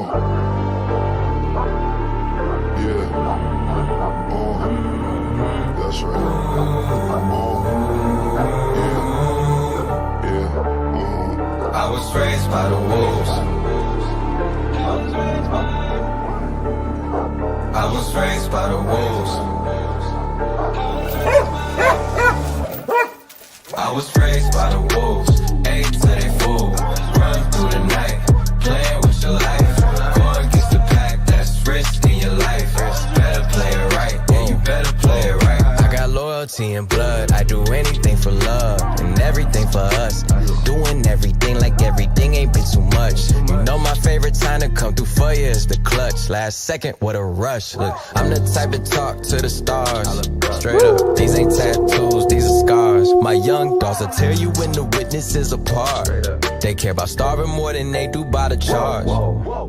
Yeah. That's right. I was raised by the wolves. I was raised by the wolves. I was raised by the wolves. Ate till they full. Run through the night, playing with your life. Going against the pack, that's risking your life. Better play it right, yeah, you better play it right. I got loyalty and blood. I do anything for love and everything for us. Doing everything like everything ain't been too much. You know my favorite time to come through for you is the clutch. Last second, what a rush. Look, I'm the type to talk to the stars. Straight up, these ain't tattoos, these are scars. My young dogs will tell you when the witnesses apart. They care about starving more than they do by the charge.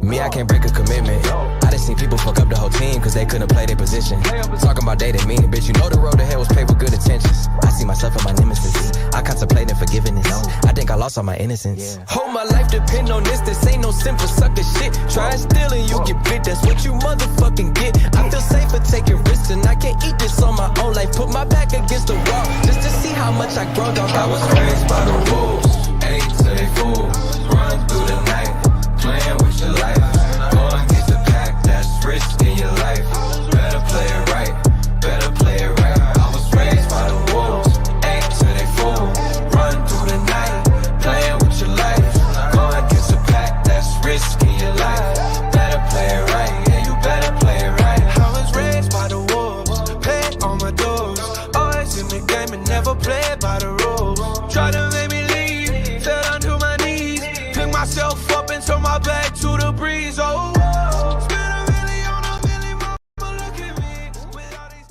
Me, I can't break a commitment. I done seen people fuck up the whole team cause they couldn't play their position. Talking about dating me, bitch, you know the road to hell was paved with good intentions. I see myself in my nemesis. I contemplate forgiveness. I think I lost all my innocence. Hold my life depend on this. This ain't no simple sucker shit. Try and steal and you get bit. That's what you motherfucking get. I feel safer taking risks and I can't eat this on my own life. Put my back against the wall just to see how much I grow. Dog, I was raised by the wolves. Ate till they full. Run through the night, playing with your life. Going against the pack, that's risking your life. Better play it right, better play it right. I was raised by the wolves. Ate till they full. Run through the night, playing with your life. Going against the pack, that's risking your life. Better play it right, yeah, you better play it right. I was raised by the wolves, paid on my dues. Always in the game and never played by the rules. Try to make me leave, fell down to my knees. Pick myself up and turn my back to the breeze. Oh, spend a million on a million, mama, look at me. With all these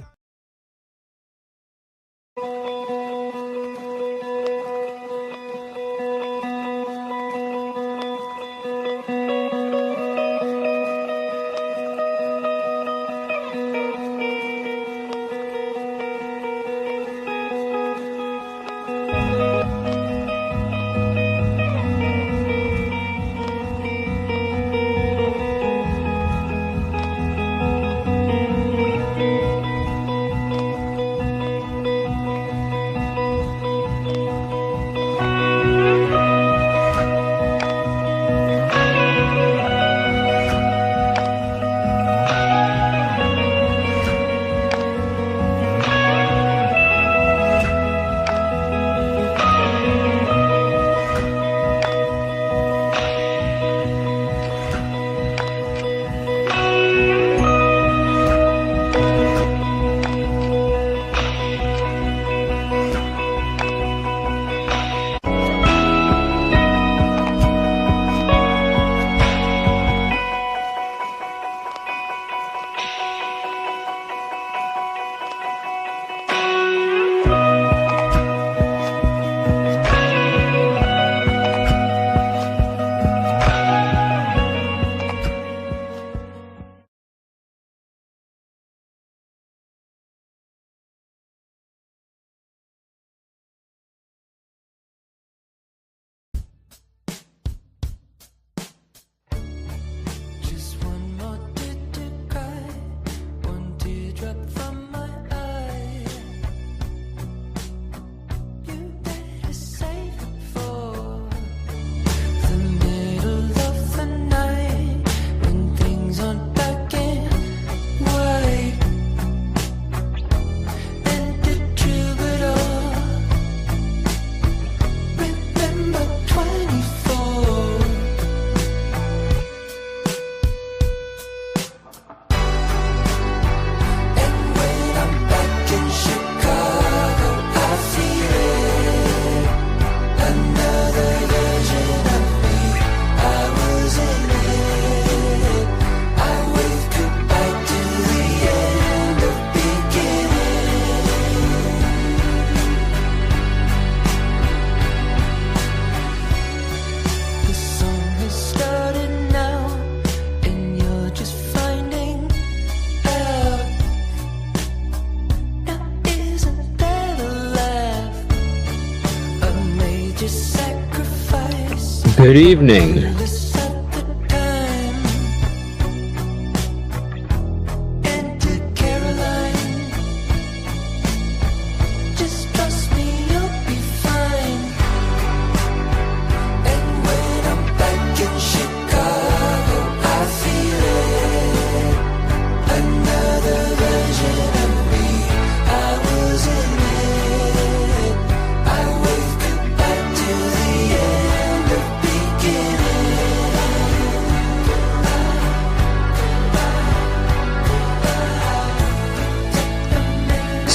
Good evening.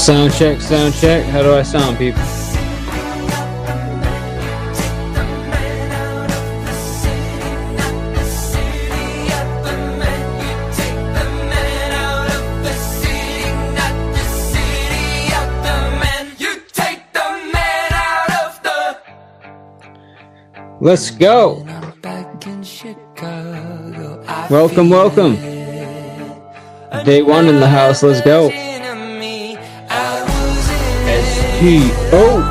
Sound check, sound check. How do I sound, people? Let's go. Welcome, welcome. Day one in the house. Let's go. S-T-O.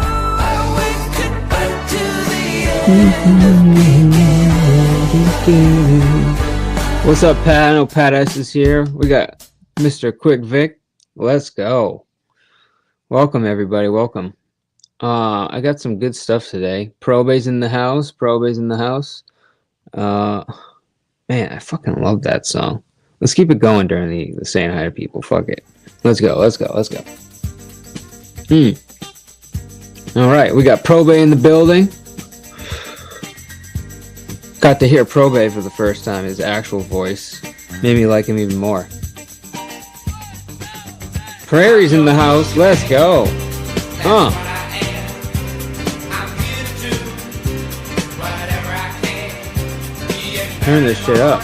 What's up, Pat? I know Pat S is here. We got Mr. Quick Vic. Let's go. Welcome, everybody. Welcome. I got some good stuff today. Probate's in the house. Probate's in the house. Man, I fucking love that song. Let's keep it going during the saying hi to people. Fuck it. Let's go. Let's go. Let's go. All right, we got Probate in the building. Got to hear Probate for the first time. His actual voice made me like him even more. Prairie's in the house. Let's go. Turn this shit up.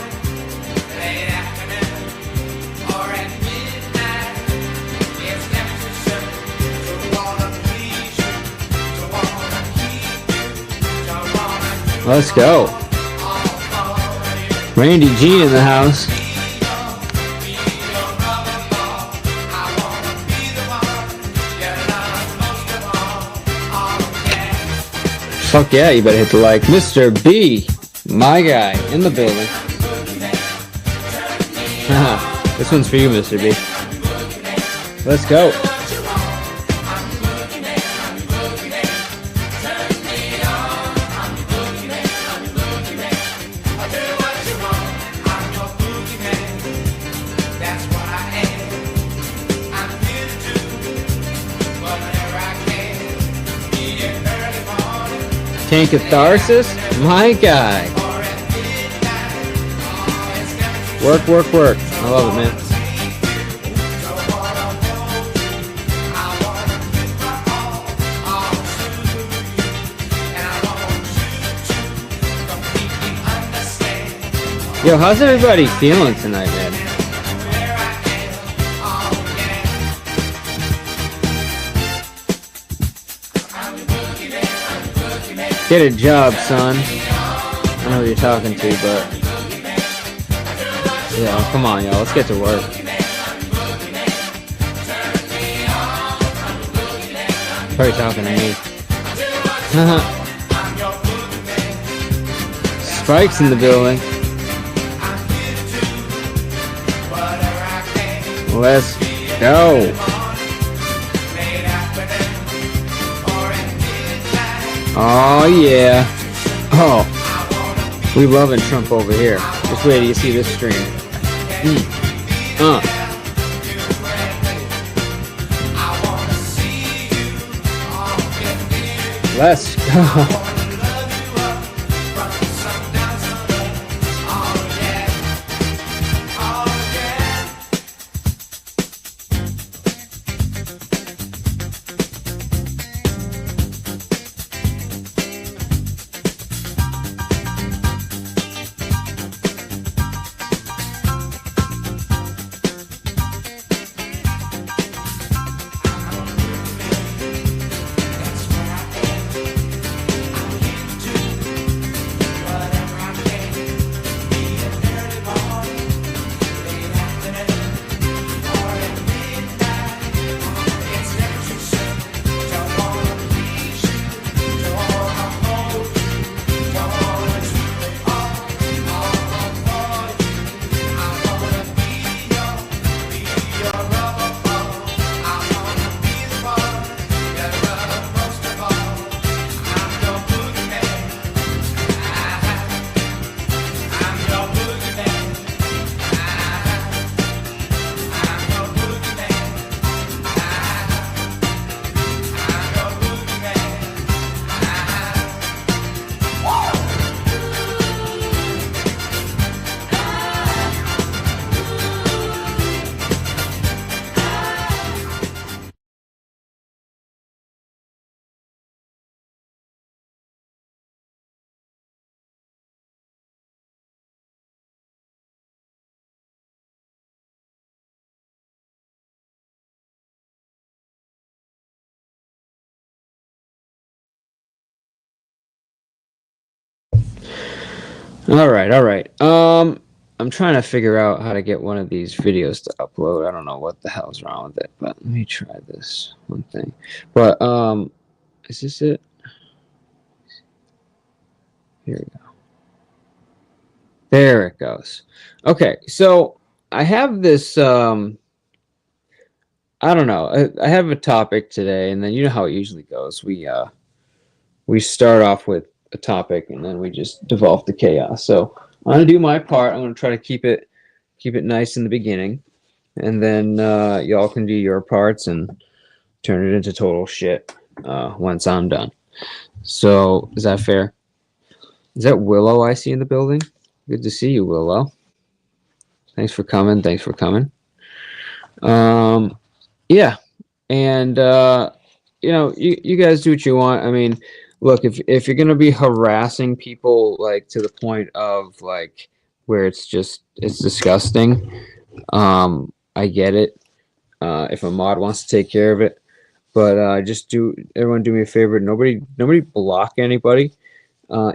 Let's go. Randy G in the house. Fuck yeah, you better hit the like. Mr. B, my guy, in the building. This one's for you, Mr. B. Let's go. Tank Catharsis, my guy. Work, work, work. I love it, man. Yo, how's everybody feeling tonight, man? Get a job, son. I know who you're talking to, but yeah, come on, y'all. Let's get to work. Probably talking to me. Spike's in the building. Let's go. Oh yeah. Oh, we loving Trump over here. Just wait till you see this stream. Let's go. All right, all right. I'm trying to figure out how to get one of these videos to upload. I don't know what the hell's wrong with it, but let me try this one thing. But is this it? Here we go. There it goes. Okay, so I have this I don't know. I have a topic today, and then you know how it usually goes. We start off with a topic, and then we just devolve to chaos. So I'm gonna do my part. I'm gonna try to keep it nice in the beginning, and then y'all can do your parts and turn it into total shit once I'm done. So is that fair? Is that Willow I see in the building? Good to see you, Willow. Thanks for coming. Thanks for coming. Yeah, and you know, you guys do what you want. I mean, look, if you're gonna be harassing people like to the point of like where it's disgusting, I get it. If a mod wants to take care of it, but just everyone do me a favor. Nobody block anybody.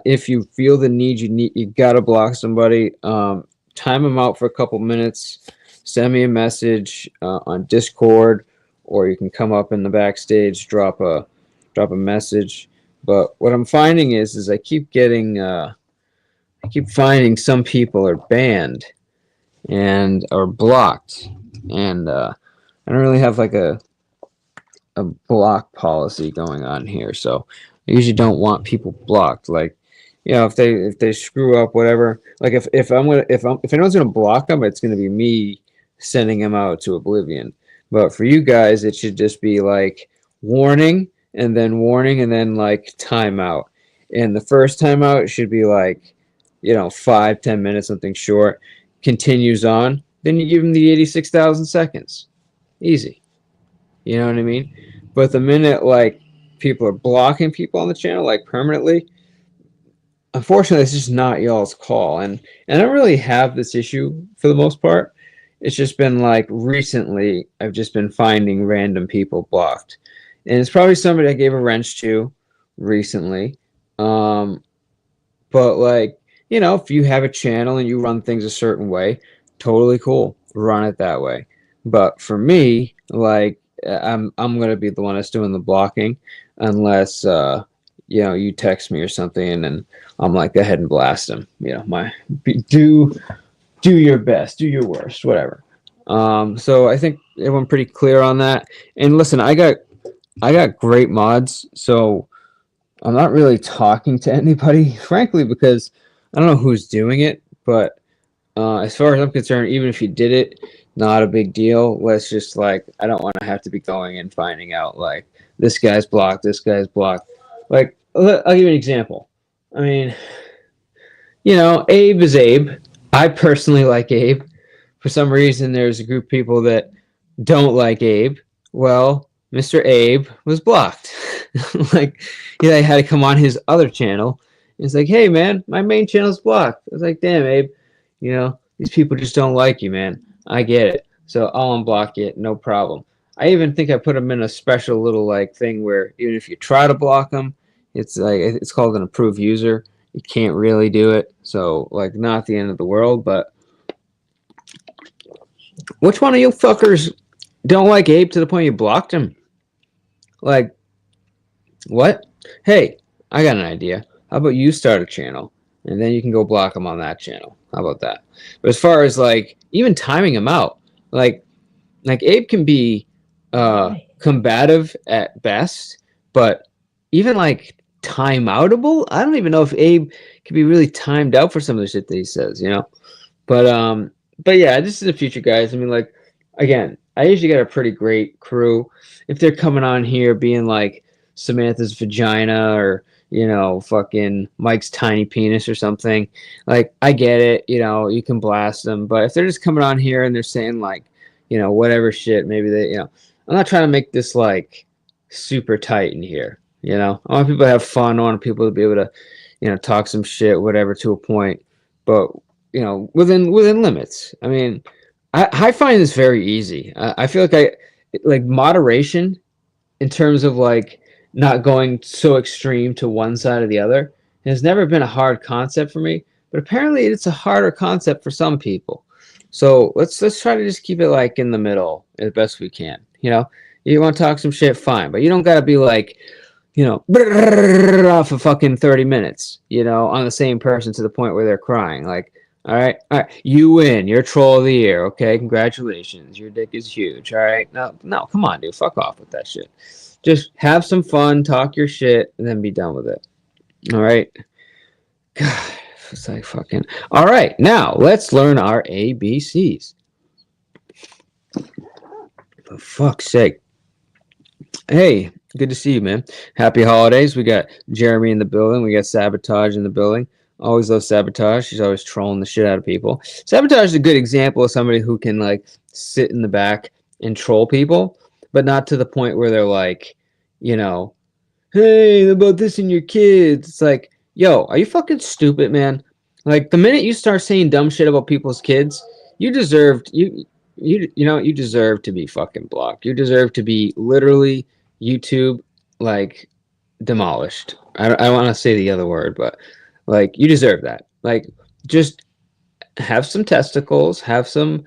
If you feel the need, you gotta block somebody. Time them out for a couple minutes. Send me a message on Discord, or you can come up in the backstage, drop a message. But what I'm finding is I keep finding some people are banned and are blocked, and I don't really have like a block policy going on here. So I usually don't want people blocked. Like, you know, if they screw up, whatever. Like if anyone's gonna block them, it's gonna be me sending them out to oblivion. But for you guys, it should just be like warning and then like timeout. And the first timeout should be like, you know, 5-10 minutes, something short. Continues on. Then you give them the 86,000 seconds. Easy. You know what I mean? But the minute like people are blocking people on the channel like permanently, unfortunately, it's just not y'all's call. And I don't really have this issue for the most part. It's just been like recently, I've just been finding random people blocked. And it's probably somebody I gave a wrench to recently. But like, you know, if you have a channel and you run things a certain way, totally cool. Run it that way. But for me, like, I'm gonna be the one that's doing the blocking unless you know, you text me or something, and then I'm like, go ahead and blast them. You know, do your best, do your worst, whatever. So I think everyone pretty clear on that. And listen, I got great mods, so I'm not really talking to anybody, frankly, because I don't know who's doing it. But as far as I'm concerned, even if you did it, not a big deal. Let's just like, I don't want to have to be going and finding out like this guy's blocked, this guy's blocked. Like, I'll give you an example. I mean, you know, Abe is Abe. I personally like Abe. For some reason, there's a group of people that don't like Abe. Well, Mr. Abe was blocked. Like, you know, I had to come on his other channel. It's like, hey, man, my main channel's blocked. I was like, damn, Abe, you know, these people just don't like you, man. I get it. So I'll unblock it, no problem. I even think I put them in a special little like thing where even if you try to block them, it's like it's called an approved user. You can't really do it. So like not the end of the world, but which one of you fuckers don't like Abe to the point you blocked him? Like, what? Hey, I got an idea. How about you start a channel and then you can go block him on that channel? How about that? But as far as like even timing him out, like Abe can be combative at best, but even like timeoutable, I don't even know if Abe can be really timed out for some of the shit that he says, you know. But yeah, this is the future, guys. I mean, like, again, I usually get a pretty great crew. If they're coming on here being like Samantha's vagina or, you know, fucking Mike's tiny penis or something, like, I get it, you know, you can blast them. But if they're just coming on here and they're saying like, you know, whatever shit, maybe they, you know, I'm not trying to make this like super tight in here, you know. I want people to have fun. I want people to be able to, you know, talk some shit, whatever, to a point, but you know, within limits. I mean, I find this very easy. I feel like moderation in terms of like not going so extreme to one side or the other has never been a hard concept for me. but apparently it's a harder concept for some people. So let's try to just keep it like in the middle as best we can. You know, you want to talk some shit, fine, but you don't got to be like, you know, for fucking 30 minutes, you know, on the same person to the point where they're crying. Like, all right, you win. You're troll of the year. Okay, congratulations. Your dick is huge. All right, no, come on, dude, fuck off with that shit. Just have some fun, talk your shit, and then be done with it. All right. God, it's like fucking. All right, now let's learn our ABCs. For fuck's sake. Hey, good to see you, man. Happy holidays. We got Jeremy in the building. We got Sabotage in the building. Always love Sabotage. She's always trolling the shit out of people. Sabotage is a good example of somebody who can like sit in the back and troll people, but not to the point where they're like, you know, hey, about this and your kids. It's like, yo, are you fucking stupid, man? Like the minute you start saying dumb shit about people's kids, you deserved you deserve to be fucking blocked. You deserve to be literally YouTube like demolished. I don't want to say the other word, but like you deserve that. Like just have some testicles, have some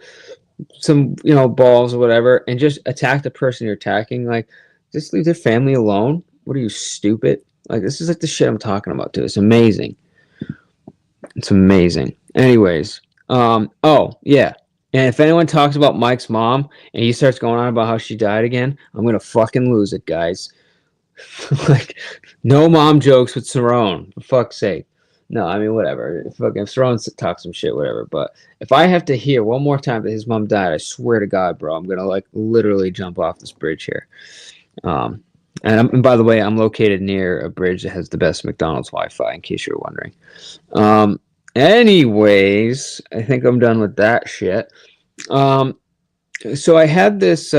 balls or whatever, and just attack the person you're attacking. Like just leave their family alone. What are you, stupid? Like this is like the shit I'm talking about too. It's amazing. It's amazing. Anyways, oh yeah. And if anyone talks about Mike's mom and he starts going on about how she died again, I'm gonna fucking lose it, guys. Like, no mom jokes with Cerrone, for fuck's sake. No, I mean whatever. If Cerrone talks some shit, whatever. But if I have to hear one more time that his mom died, I swear to God, bro, I'm gonna like literally jump off this bridge here. And by the way, I'm located near a bridge that has the best McDonald's Wi-Fi, in case you're wondering. Anyways, I think I'm done with that shit. So I had this.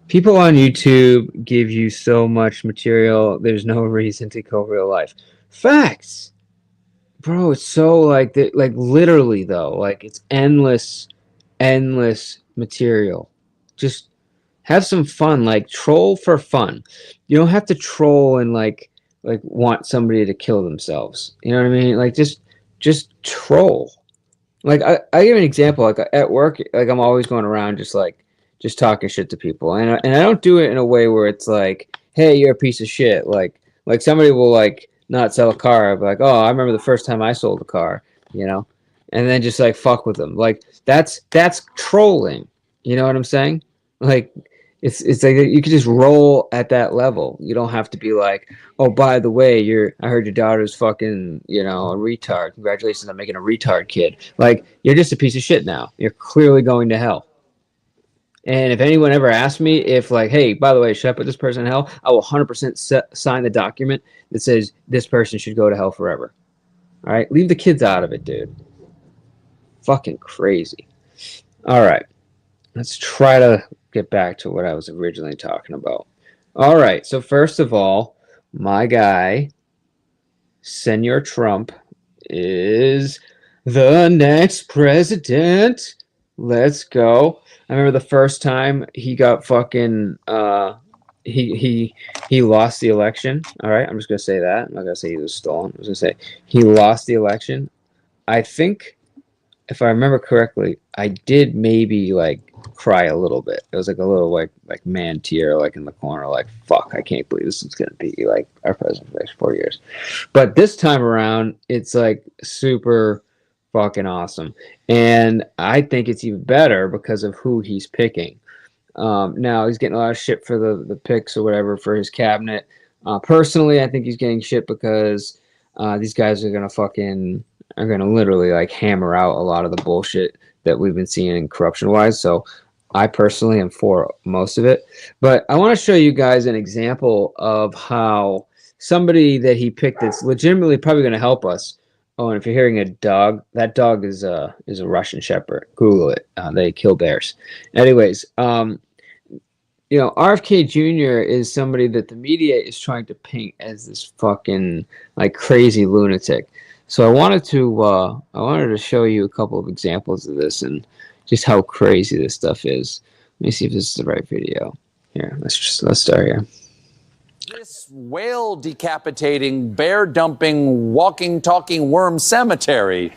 People on YouTube give you so much material. There's no reason to go real life. Facts, bro. It's so like literally though. Like it's endless material. Just have some fun. Like troll for fun. You don't have to troll and like want somebody to kill themselves. You know what I mean? Like just troll. Like I give an example. Like at work, like I'm always going around just talking shit to people, and I don't do it in a way where it's like, hey, you're a piece of shit. Like somebody will like not sell a car. I'll be like, oh, I remember the first time I sold a car, you know, and then just like fuck with them. Like that's trolling. You know what I'm saying? Like it's like you can just roll at that level. You don't have to be like, oh, by the way, I heard your daughter's fucking, you know, a retard. Congratulations on making a retard kid. Like you're just a piece of shit now. You're clearly going to hell. And if anyone ever asks me if like, hey, by the way, should I put this person in hell? I will 100% sign the document that says this person should go to hell forever. All right, leave the kids out of it, dude. Fucking crazy. All right, let's try to get back to what I was originally talking about. All right, so first of all, my guy, Senor Trump, is the next president. Let's go. I remember the first time he got fucking he lost the election. All right, I'm just gonna say that. I'm not gonna say he was stolen. I'm just gonna say he lost the election. I think, if I remember correctly, I did maybe like cry a little bit. It was like a little like man tear like in the corner, like fuck, I can't believe this is gonna be like our president for the next 4 years. But this time around, it's like super fucking awesome, and I think it's even better because of who he's picking. Now he's getting a lot of shit for the picks or whatever for his cabinet. Personally, I think he's getting shit because these guys are gonna literally like hammer out a lot of the bullshit that we've been seeing corruption wise. So I personally am for most of it, but I want to show you guys an example of how somebody that he picked that's legitimately probably going to help us. Oh, and if you're hearing a dog, that dog is a Russian Shepherd. Google it. They kill bears. Anyways, you know, RFK Jr. is somebody that the media is trying to paint as this fucking like crazy lunatic. So I wanted to show you a couple of examples of this and just how crazy this stuff is. Let me see if this is the right video. Here, let's start here. This whale decapitating, bear dumping, walking, talking worm cemetery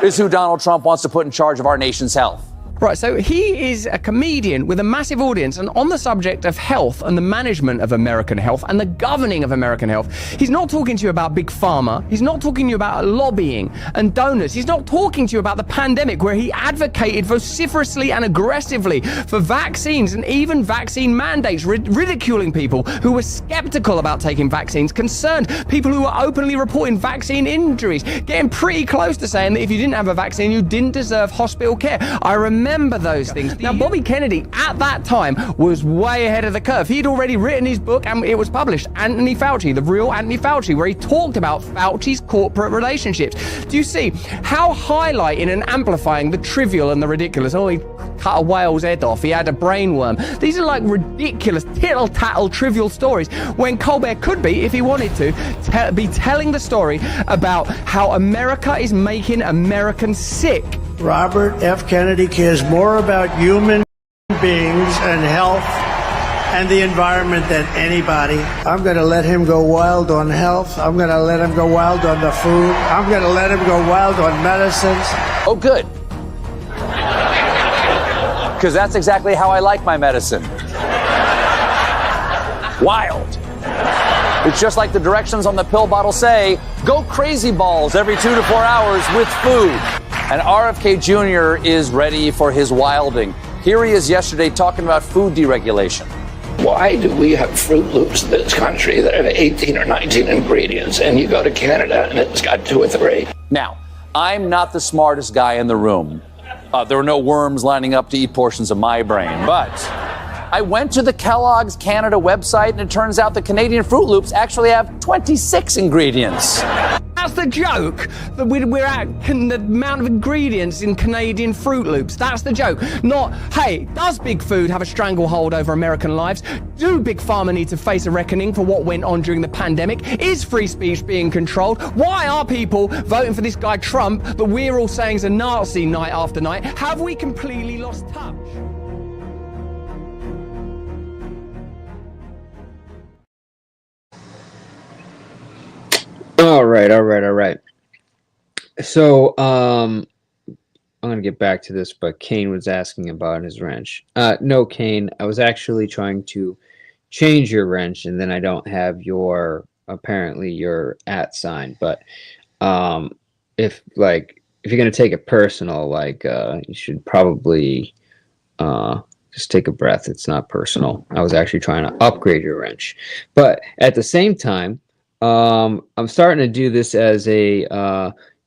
is who Donald Trump wants to put in charge of our nation's health. Right, so he is a comedian with a massive audience, and on the subject of health and the management of American health and the governing of American health, he's not talking to you about big pharma, he's not talking to you about lobbying and donors, he's not talking to you about the pandemic, where he advocated vociferously and aggressively for vaccines and even vaccine mandates, ridiculing people who were skeptical about taking vaccines, concerned people who were openly reporting vaccine injuries, getting pretty close to saying that if you didn't have a vaccine, you didn't deserve hospital care. I remember those things. Now, Bobby Kennedy at that time was way ahead of the curve. He'd already written his book and it was published, Anthony Fauci, The Real Anthony Fauci, where he talked about Fauci's corporate relationships. Do you see how highlighting and amplifying the trivial and the ridiculous? Oh, he cut a whale's head off, he had a brainworm. These are like ridiculous, tittle-tattle, trivial stories, when Colbert could be, if he wanted to, be telling the story about how America is making Americans sick. Robert F. Kennedy cares more about human beings and health and the environment than anybody. I'm going to let him go wild on health. I'm going to let him go wild on the food. I'm going to let him go wild on medicines. Oh, good. Because that's exactly how I like my medicine. Wild. It's just like the directions on the pill bottle say, go crazy balls every 2 to 4 hours with food. And RFK Jr. is ready for his wilding. Here he is yesterday talking about food deregulation. Why do we have Fruit Loops in this country that have 18 or 19 ingredients, and you go to Canada and it's got 2 or 3? Now, I'm not the smartest guy in the room. There were no worms lining up to eat portions of my brain, but I went to the Kellogg's Canada website, and it turns out the Canadian Fruit Loops actually have 26 ingredients. That's the joke, that we're at the amount of ingredients in Canadian Fruit Loops. That's the joke. Not, hey, does big food have a stranglehold over American lives? Do big pharma need to face a reckoning for what went on during the pandemic? Is free speech being controlled? Why are people voting for this guy Trump that we're all saying is a Nazi night after night? Have we completely lost touch? All right. So, I'm going to get back to this, but Kane was asking about his wrench. No, Kane, I was actually trying to change your wrench, and then I don't have apparently your @ sign. But, if you're going to take it personal, you should probably, just take a breath. It's not personal. I was actually trying to upgrade your wrench. But at the same time, I'm starting to do this as a,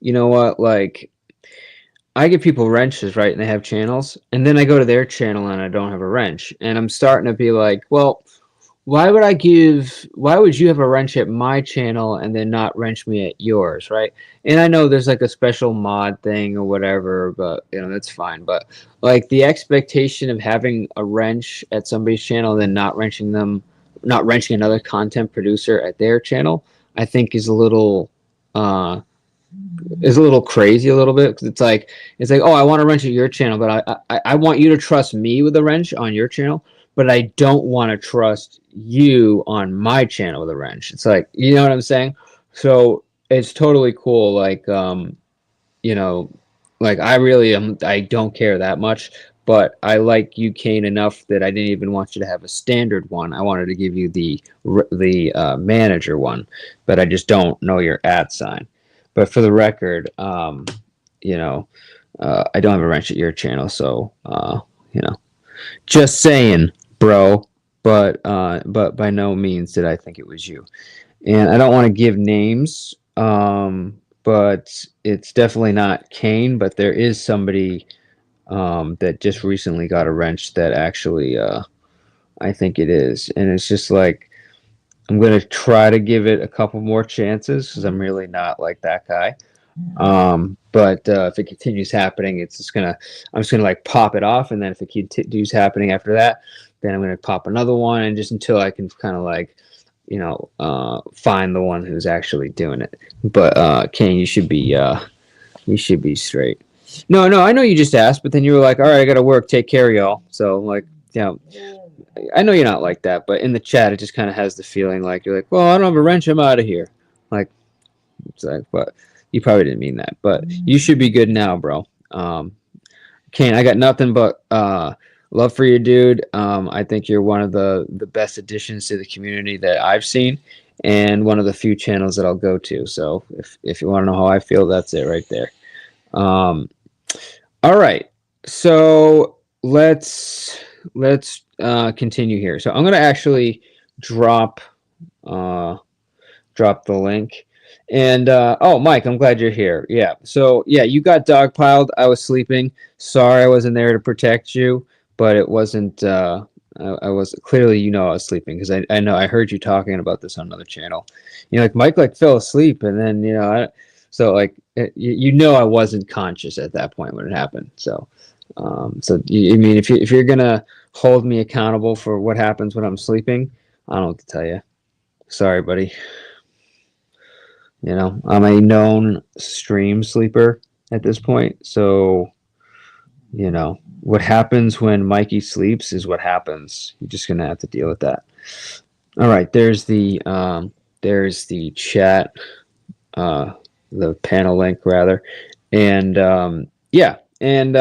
you know what, I give people wrenches, right? And they have channels, and then I go to their channel and I don't have a wrench. And I'm starting to be like, well, why would you have a wrench at my channel and then not wrench me at yours, right? And I know there's like a special mod thing or whatever, but that's fine. But the expectation of having a wrench at somebody's channel and then not wrenching another content producer at their channel, I think is a little crazy a little bit, because it's like, oh, I want to wrench at your channel, but I want you to trust me with a wrench on your channel, but I don't want to trust you on my channel with a wrench. It's like, you know what I'm saying? So it's totally cool. I don't care that much, but I like you, Kane, enough that I didn't even want you to have a standard one. I wanted to give you the manager one, but I just don't know your @ sign. But for the record, I don't have a wrench at your channel, so just saying, bro. But by no means did I think it was you, and I don't want to give names, but it's definitely not Kane. But there is somebody that just recently got a wrench that actually I think it is, and it's just like, I'm going to try to give it a couple more chances because I'm really not like that guy. But if it continues happening, I'm just gonna pop it off, and then if it continues happening after that, then I'm gonna pop another one, and just until I can kind of find the one who's actually doing it. But Kane, you should be straight. No, I know you just asked, but then you were like, all right, I gotta work. Take care, y'all. So I know you're not like that, but in the chat, it just kind of has the feeling like you're like, well, I don't have a wrench, I'm out of here. Like, it's like, but you probably didn't mean that. But you should be good now, bro. Kane, I got nothing but love for you, dude. I think you're one of the best additions to the community that I've seen, and one of the few channels that I'll go to. So if you want to know how I feel, that's it right there. All right, so let's continue here. So I'm gonna actually drop drop the link. And oh, Mike, I'm glad you're here. Yeah. So yeah, you got dogpiled. I was sleeping. Sorry, I wasn't there to protect you, but it wasn't. I was clearly, I was sleeping because I know I heard you talking about this on another channel. Like Mike like fell asleep, and then so like I wasn't conscious at that point when it happened. So I mean, if you're gonna hold me accountable for what happens when I'm sleeping, I don't know what to tell you. Sorry, buddy. I'm a known stream sleeper at this point. So, what happens when Mikey sleeps is what happens. You're just gonna have to deal with that. All right, there's the chat, the panel link rather, and yeah, and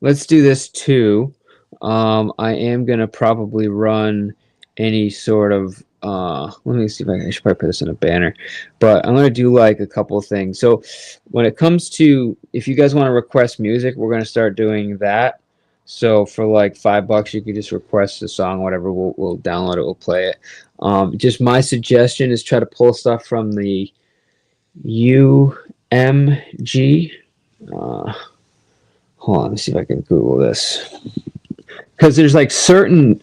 let's do this too. I am gonna probably run any sort of let me see if I should probably put this in a banner, but I'm gonna do like a couple of things. So when it comes to, if you guys want to request music, we're gonna start doing that. So for like $5, you could just request a song, whatever. We'll download it, we'll play it. Just my suggestion is try to pull stuff from the UMG. Hold on, let me see if I can Google this, because there's certain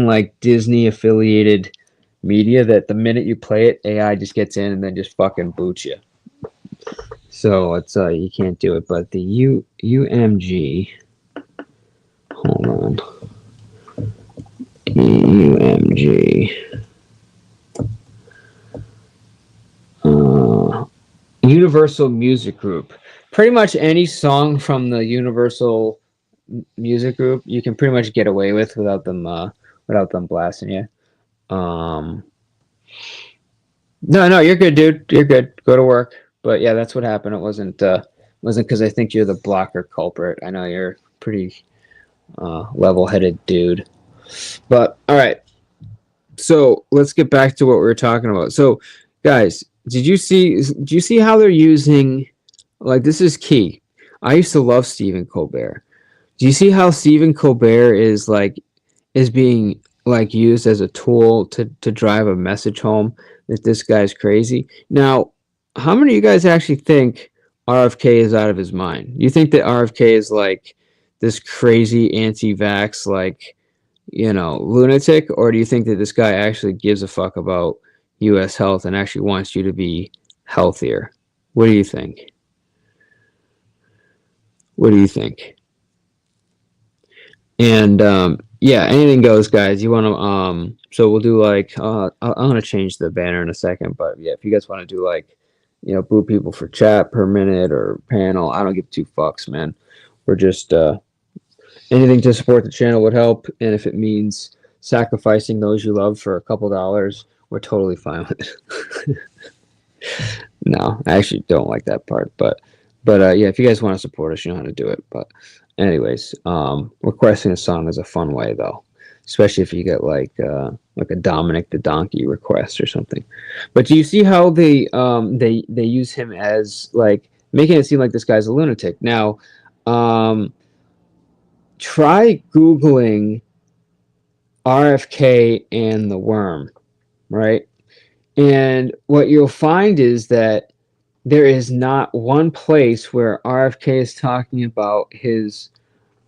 like Disney affiliated media that the minute you play it, AI just gets in and then just fucking boots you. So it's you can't do it. But the UMG, hold on, UMG, Universal Music Group. Pretty much any song from the Universal Music Group you can pretty much get away with without them blasting you. No, you're good, dude. You're good. Go to work. But yeah, that's what happened. It wasn't because I think you're the blocker culprit. I know you're pretty level-headed dude. But all right. So let's get back to what we were talking about. So, guys, do you see how they're using, like, this is key. I used to love Stephen Colbert. Do you see how Stephen Colbert is being like used as a tool to drive a message home that this guy's crazy? Now, how many of you guys actually think RFK is out of his mind? You think that RFK is like this crazy anti-vax, like, lunatic, or do you think that this guy actually gives a fuck about U.S. health and actually wants you to be healthier? What do you think? What do you think? And yeah, anything goes, guys. You want to so we'll do like I'm gonna change the banner in a second, but yeah, if you guys want to do like boo people for chat per minute or panel, I don't give two fucks, man. We're just anything to support the channel would help, and if it means sacrificing those you love for a couple dollars, we're totally fine with it. No, I actually don't like that part, but yeah, if you guys want to support us, you know how to do it. But anyways, requesting a song is a fun way though, especially if you get like a Dominic the Donkey request or something. But do you see how they use him as like making it seem like this guy's a lunatic? Now, try Googling RFK and the worm, right? And what you'll find is that there is not one place where RFK is talking about his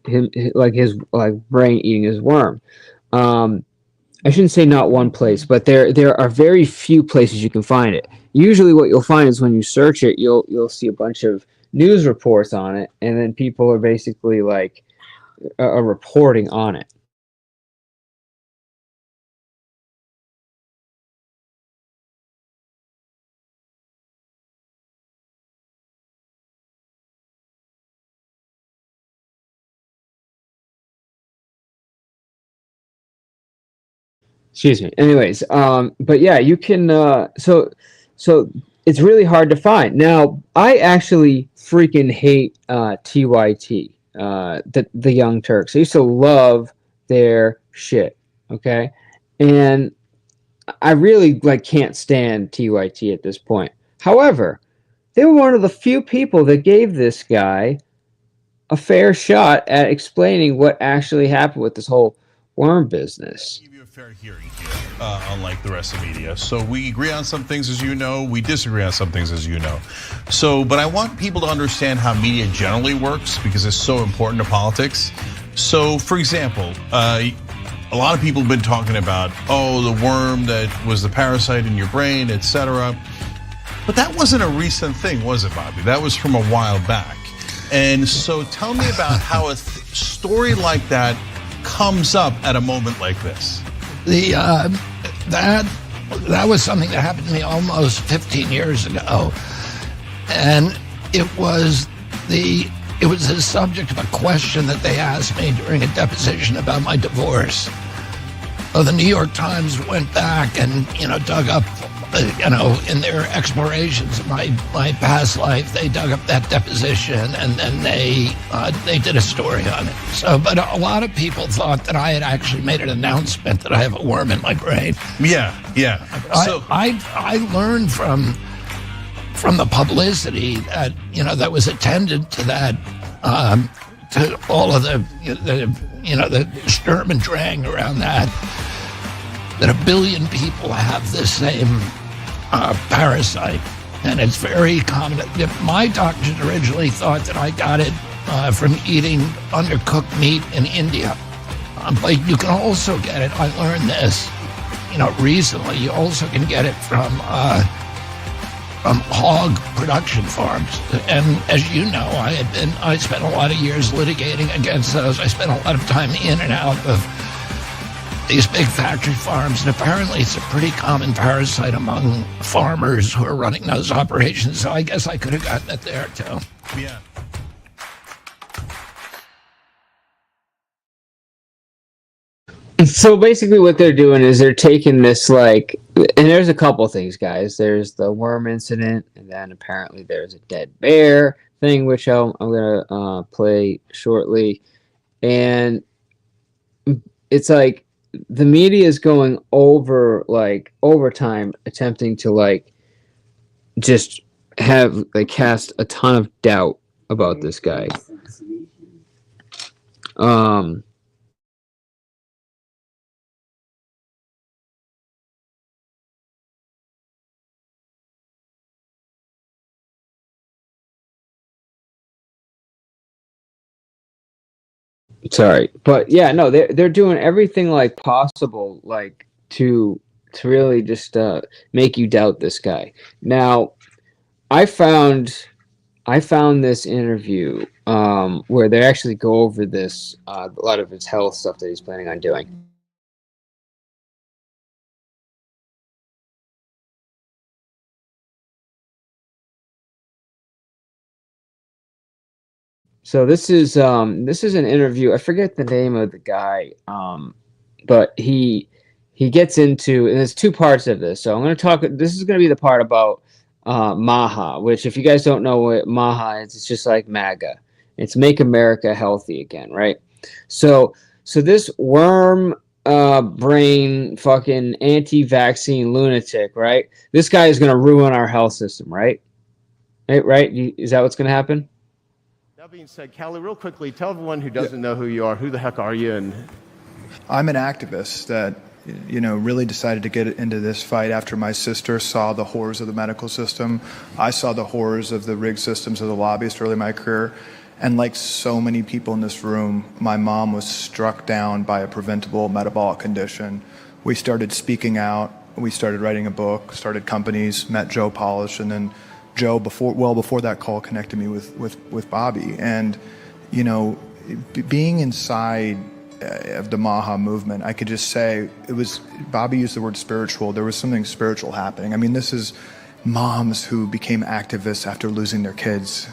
brain eating his worm. I shouldn't say not one place, but there are very few places you can find it. Usually, what you'll find is when you search it, you'll see a bunch of news reports on it, and then people are basically like reporting on it. Excuse me. Anyways, but yeah, you can. So it's really hard to find. Now, I actually freaking hate TYT, the Young Turks. I used to love their shit. Okay, and I really can't stand TYT at this point. However, they were one of the few people that gave this guy a fair shot at explaining what actually happened with this whole worm business. Give you a fair hearing here, unlike the rest of the media. So we agree on some things, as you know. We disagree on some things, as you know. So, but I want people to understand how media generally works because it's so important to politics. So, for example, a lot of people have been talking about, the worm that was the parasite in your brain, etc. But that wasn't a recent thing, was it, Bobby? That was from a while back. And so tell me about how a story like that comes up at a moment like this. That was something that happened to me almost 15 years ago. And it was the subject of a question that they asked me during a deposition about my divorce. Well, the New York Times went back and, dug up, in their explorations of my past life, they dug up that deposition and then they did a story on it. So, but a lot of people thought that I had actually made an announcement that I have a worm in my brain. Yeah. So I learned from the publicity that, that was attended to that, to all of the sturm and drang around that 1 billion people have this same parasite, and it's very common. My doctors originally thought that I got it from eating undercooked meat in India, but you can also get it. I learned this, recently. You also can get it from hog production farms, and as you know, I spent a lot of years litigating against those. I spent a lot of time in and out of these big factory farms, and apparently it's a pretty common parasite among farmers who are running those operations. So I guess I could have gotten it there too. Yeah. So basically what they're doing is they're taking this and there's a couple things, guys. There's the worm incident, and then apparently there's a dead bear thing, which I'm going to play shortly. And it's like the media is going overtime attempting to just have cast a ton of doubt about this guy. Sorry, but yeah, no, they're doing everything possible to really just make you doubt this guy. Now, I found this interview where they actually go over this a lot of his health stuff that he's planning on doing. So this is an interview. I forget the name of the guy, but he gets into, and there's two parts of this. So I'm going to talk. This is going to be the part about Maha, which if you guys don't know what Maha is, it's just like MAGA. It's Make America Healthy Again, right? So this worm brain fucking anti-vaccine lunatic, right? This guy is going to ruin our health system, right? Right? Is that what's going to happen? That being said, Callie, real quickly, tell everyone who doesn't know who you are, who the heck are you? And I'm an activist that, really decided to get into this fight after my sister saw the horrors of the medical system. I saw the horrors of the rigged systems of the lobbyists early in my career. And like so many people in this room, my mom was struck down by a preventable metabolic condition. We started speaking out. We started writing a book, started companies, met Joe Polish, and then Joe, before that call, connected me with Bobby. And, being inside of the Maha movement, I could just say Bobby used the word spiritual. There was something spiritual happening. I mean, this is moms who became activists after losing their kids.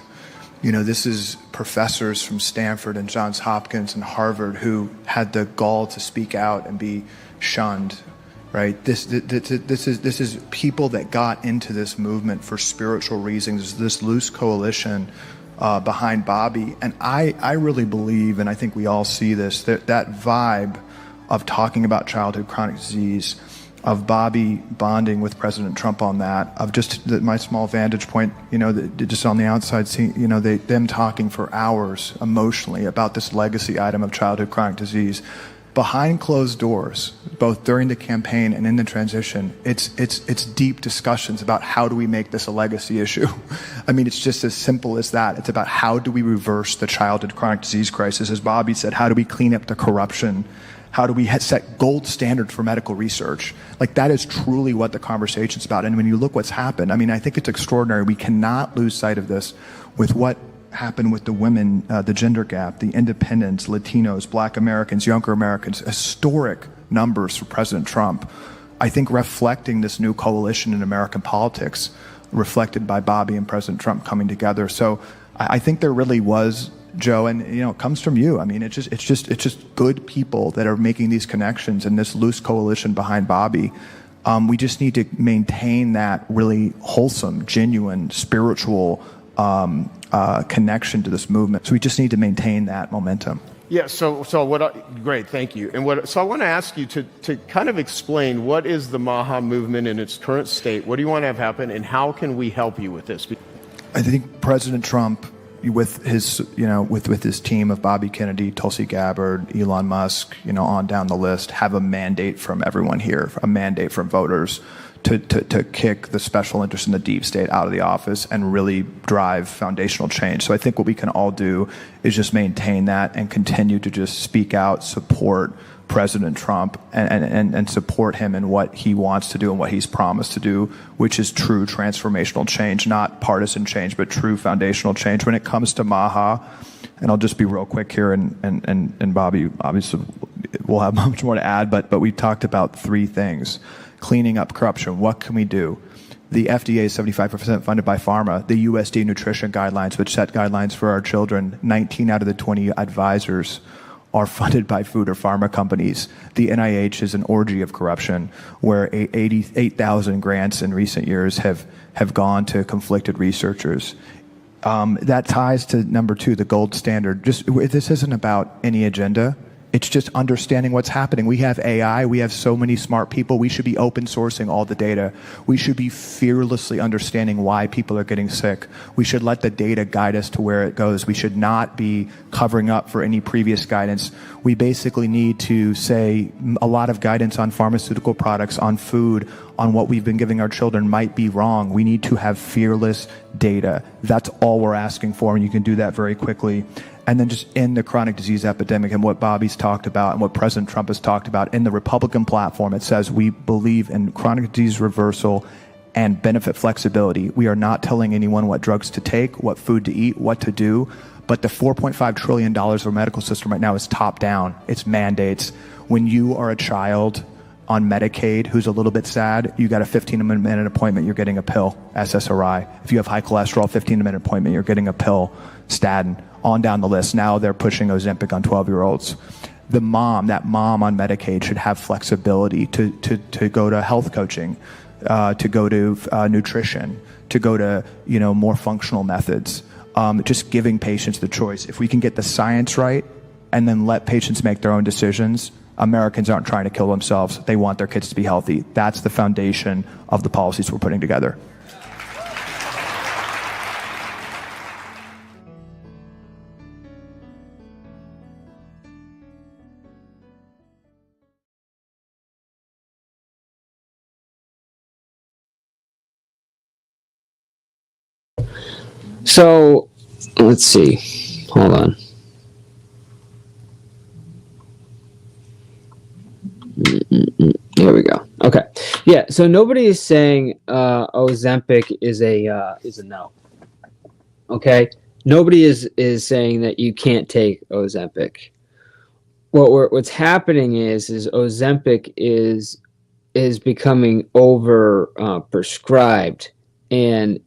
This is professors from Stanford and Johns Hopkins and Harvard who had the gall to speak out and be shunned. right? This is people that got into this movement for spiritual reasons, this loose coalition behind Bobby. And I really believe, and I think we all see this, that vibe of talking about childhood chronic disease, of Bobby bonding with President Trump on that, of just my small vantage point, just on the outside, seeing, them talking for hours emotionally about this legacy item of childhood chronic disease. Behind closed doors, both during the campaign and in the transition, it's deep discussions about how do we make this a legacy issue. I mean, it's just as simple as that. It's about how do we reverse the childhood chronic disease crisis. As Bobby said, how do we clean up the corruption? How do we set gold standard for medical research? Like, that is truly what the conversation's about. And when you look what's happened, I mean, I think it's extraordinary. We cannot lose sight of this with what happened with the women, the gender gap, the independents, Latinos, Black Americans, younger Americans, historic numbers for President Trump. I think reflecting this new coalition in American politics, reflected by Bobby and President Trump coming together. So I think there really was, Joe, and it comes from you. I mean, it's just good people that are making these connections and this loose coalition behind Bobby. We just need to maintain that really wholesome, genuine, spiritual connection to this movement. So we just need to maintain that momentum. Yeah, great, thank you. So I want to ask you to kind of explain what is the Maha movement in its current state, what do you want to have happen, and how can we help you with this? I think President Trump, with his team of Bobby Kennedy, Tulsi Gabbard, Elon Musk, on down the list, have a mandate from everyone here, a mandate from voters to kick the special interest in the deep state out of the office and really drive foundational change. So I think what we can all do is just maintain that and continue to just speak out, support President Trump, and support him in what he wants to do and what he's promised to do, which is true transformational change, not partisan change, but true foundational change. When it comes to Maha, and I'll just be real quick here, and Bobby obviously will have much more to add, but we talked about three things. Cleaning up corruption. What can we do? The FDA is 75% funded by pharma. The USD nutrition guidelines, which set guidelines for our children, 19 out of the 20 advisors are funded by food or pharma companies. The NIH is an orgy of corruption, where 88,000 grants in recent years have gone to conflicted researchers. That ties to number two, the gold standard. This isn't about any agenda. It's just understanding what's happening. We have AI. We have so many smart people. We should be open sourcing all the data. We should be fearlessly understanding why people are getting sick. We should let the data guide us to where it goes. We should not be covering up for any previous guidance. We basically need to say a lot of guidance on pharmaceutical products, on food, on what we've been giving our children might be wrong. We need to have fearless data. That's all we're asking for, and you can do that very quickly. And then just end the chronic disease epidemic, and what Bobby's talked about and what President Trump has talked about. In the Republican platform, it says we believe in chronic disease reversal and benefit flexibility. We are not telling anyone what drugs to take, what food to eat, what to do. But the $4.5 trillion of our medical system right now is top down. It's mandates. When you are a child on Medicaid who's a little bit sad, you got a 15-minute appointment, you're getting a pill, SSRI. If you have high cholesterol, 15-minute appointment, you're getting a pill, statin. On down the list. Now they're pushing Ozempic on 12-year-olds. That mom on Medicaid should have flexibility to go to health coaching, to go to nutrition, to go to more functional methods. Just giving patients the choice. If we can get the science right and then let patients make their own decisions, Americans aren't trying to kill themselves. They want their kids to be healthy. That's the foundation of the policies we're putting together. So, let's see. Hold on. Here we go. Okay. Yeah. So nobody is saying Ozempic is a no. Okay. Nobody is saying that you can't take Ozempic. What's happening is Ozempic is becoming over prescribed, and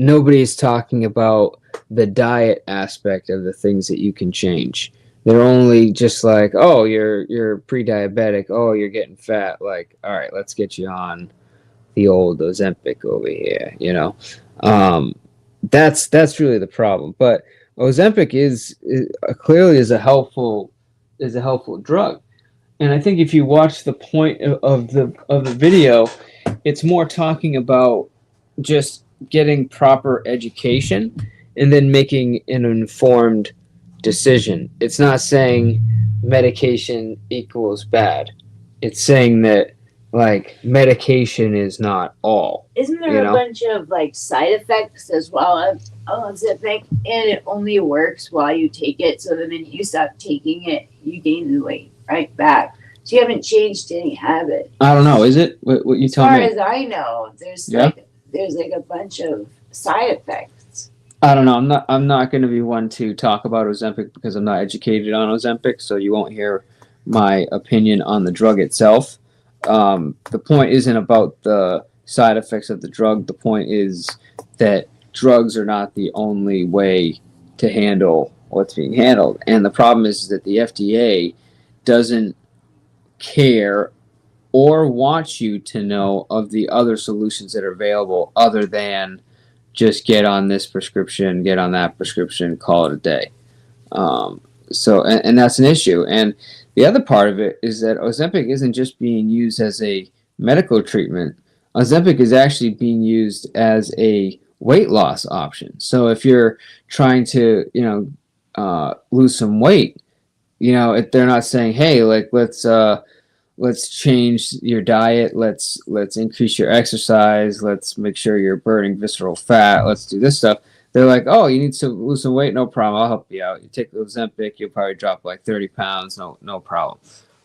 nobody's talking about the diet aspect of the things that you can change. They're only just like, oh, you're pre-diabetic. Oh, you're getting fat. Like, all right, let's get you on the old Ozempic over here. Um, that's really the problem. But Ozempic is clearly is a helpful drug. And I think if you watch the point of the video, it's more talking about just getting proper education and then making an informed decision. It's not saying medication equals bad. It's saying that like medication is not all. Isn't there a bunch of like side effects as well as Ozempic, and it only works while you take it? So the minute you stop taking it, you gain the weight right back. So you haven't changed any habit. I don't know. Is it what you tell me? As far as I know, there's like a bunch of side effects. I don't know. I'm not going to be one to talk about Ozempic because I'm not educated on Ozempic, so you won't hear my opinion on the drug itself. The point isn't about the side effects of the drug. The point is that drugs are not the only way to handle what's being handled. And the problem is that the FDA doesn't care or want you to know of the other solutions that are available other than just get on this prescription, get on that prescription, call it a day. And that's an issue. And the other part of it is that Ozempic isn't just being used as a medical treatment. Ozempic is actually being used as a weight loss option. So if you're trying to, lose some weight, if they're not saying, hey, like let's change your diet, let's increase your exercise, let's make sure you're burning visceral fat, let's do this stuff. They're like, oh, you need to lose some weight? No problem. I'll help you out. You take the Ozempic, you'll probably drop like 30 pounds. No problem.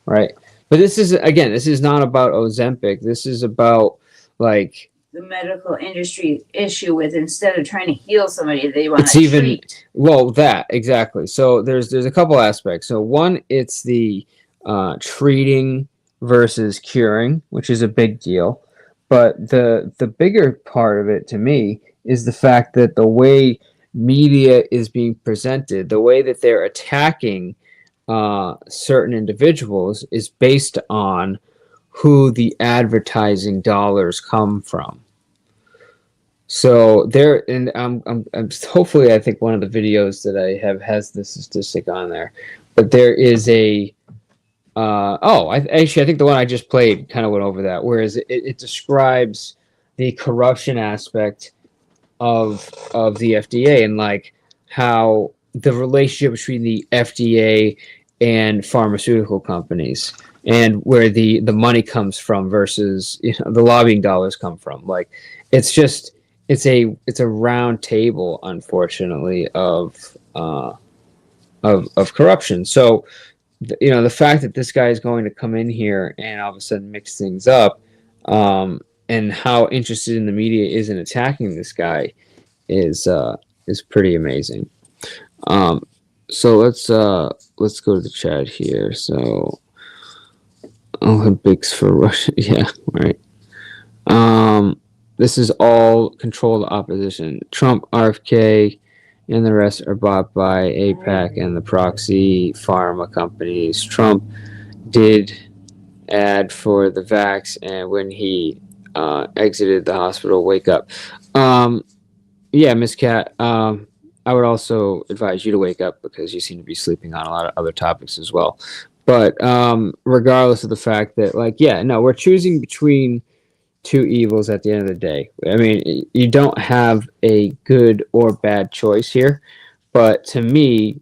Right. But this is not about Ozempic. This is about like the medical industry issue with, instead of trying to heal somebody, they want to treat. Well, that exactly. So there's a couple aspects. So one, it's the treating versus curing, which is a big deal. But the bigger part of it to me is the fact that the way media is being presented, the way that they're attacking certain individuals is based on who the advertising dollars come from. So there, and I'm hopefully I think one of the videos that I have has the statistic on there, but there is a I think the one I just played kind of went over that, whereas it describes the corruption aspect of the FDA and like how the relationship between the FDA and pharmaceutical companies and where the money comes from versus the lobbying dollars come from. Like it's a round table, unfortunately, of corruption. So the fact that this guy is going to come in here and all of a sudden mix things up, and how interested in the media is in attacking this guy is pretty amazing. So let's go to the chat here. So Olympics for Russia, yeah, right. This is all controlled opposition. Trump, RFK, and the rest are bought by APAC and the proxy pharma companies. Trump did ad for the vax, and when he exited the hospital, wake up. Yeah, Miss Cat, I would also advise you to wake up because you seem to be sleeping on a lot of other topics as well. But regardless of the fact that, we're choosing between two evils at the end of the day. I mean, you don't have a good or bad choice here. But to me,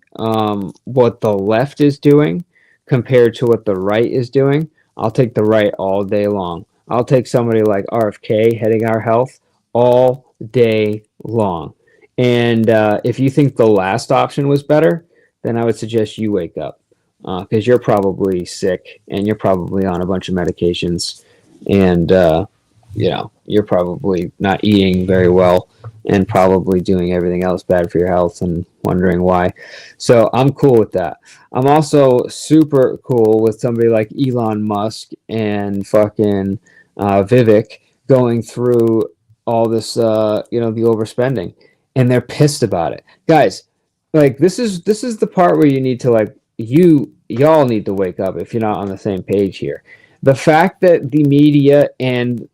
what the left is doing compared to what the right is doing, I'll take the right all day long. I'll take somebody like RFK heading our health all day long. And if you think the last option was better, then I would suggest you wake up because you're probably sick and you're probably on a bunch of medications and you're probably not eating very well and probably doing everything else bad for your health and wondering why. So I'm cool with that. I'm also super cool with somebody like Elon Musk and fucking Vivek going through all this, the overspending, and they're pissed about it. Guys, like this is the part where you need to y'all need to wake up if you're not on the same page here. The fact that the media and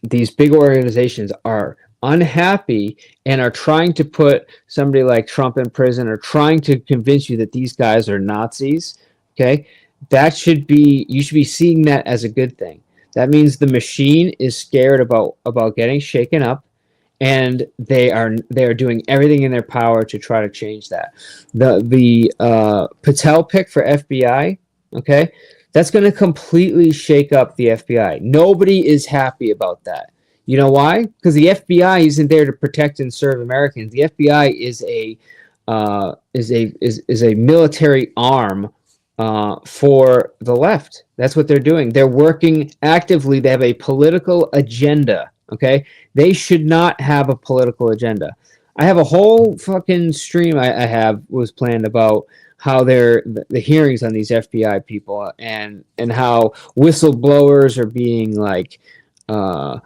these big organizations are unhappy and are trying to put somebody like Trump in prison or trying to convince you that these guys are Nazis, okay? You should be seeing that as a good thing. That means the machine is scared about getting shaken up, and they are doing everything in their power to try to change that. The Patel pick for FBI, okay? That's going to completely shake up the FBI. Nobody is happy about that. You know why? Because the FBI isn't there to protect and serve Americans. The FBI is a military arm for the left. That's what they're doing. They're working actively. They have a political agenda. Okay, they should not have a political agenda. I have a whole fucking stream was planned about how the hearings on these FBI people and how whistleblowers are being like, they're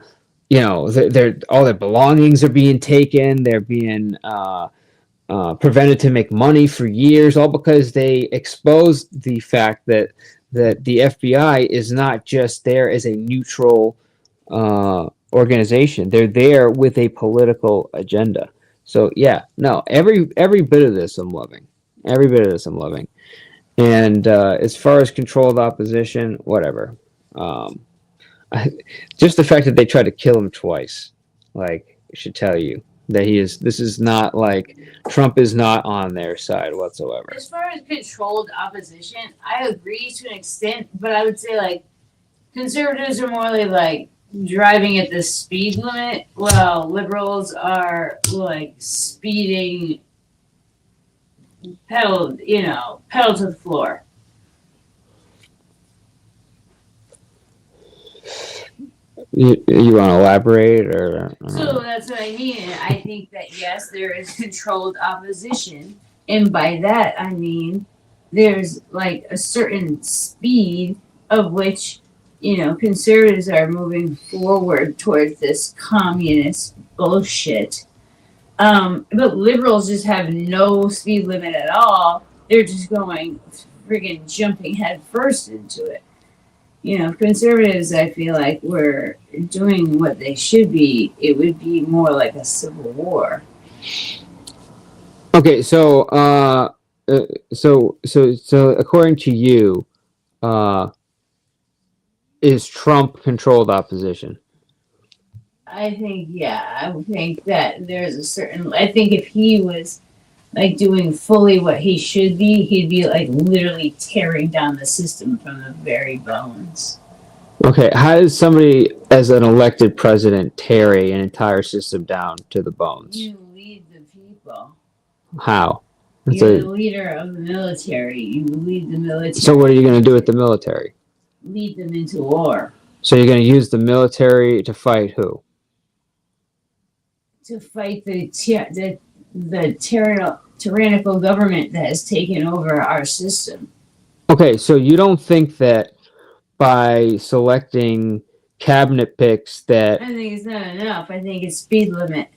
all their belongings are being taken. They're being prevented to make money for years, all because they exposed the fact that the FBI is not just there as a neutral organization. They're there with a political agenda. So yeah, no, every bit of this I'm loving. Every bit of this I'm loving. And as far as controlled opposition, whatever. Just the fact that they tried to kill him twice, like, should tell you that this is not like Trump is not on their side whatsoever. As far as controlled opposition, I agree to an extent, but I would say like conservatives are more like driving at the speed limit, while liberals are like speeding pedal to the floor. You want to elaborate or? So that's what I mean. I think that yes, there is controlled opposition, and by that I mean there's like a certain speed of which conservatives are moving forward towards this communist bullshit. But liberals just have no speed limit at all. They're just going friggin' jumping head first into it. Conservatives, I feel like, were doing what they should be. It would be more like a civil war. Okay, so according to you, is Trump controlled opposition? I would think that there's I think if he was like doing fully what he should be, he'd be like literally tearing down the system from the very bones. Okay, how does somebody as an elected president tear an entire system down to the bones? You lead the people. How? You're the leader of the military. You lead the military. So what are you going to do with the military? Lead them into war. So you're going to use the military to fight who? To fight the tyrannical government that has taken over our system. Okay, so you don't think that by selecting cabinet picks that I think it's not enough. I think it's speed limit.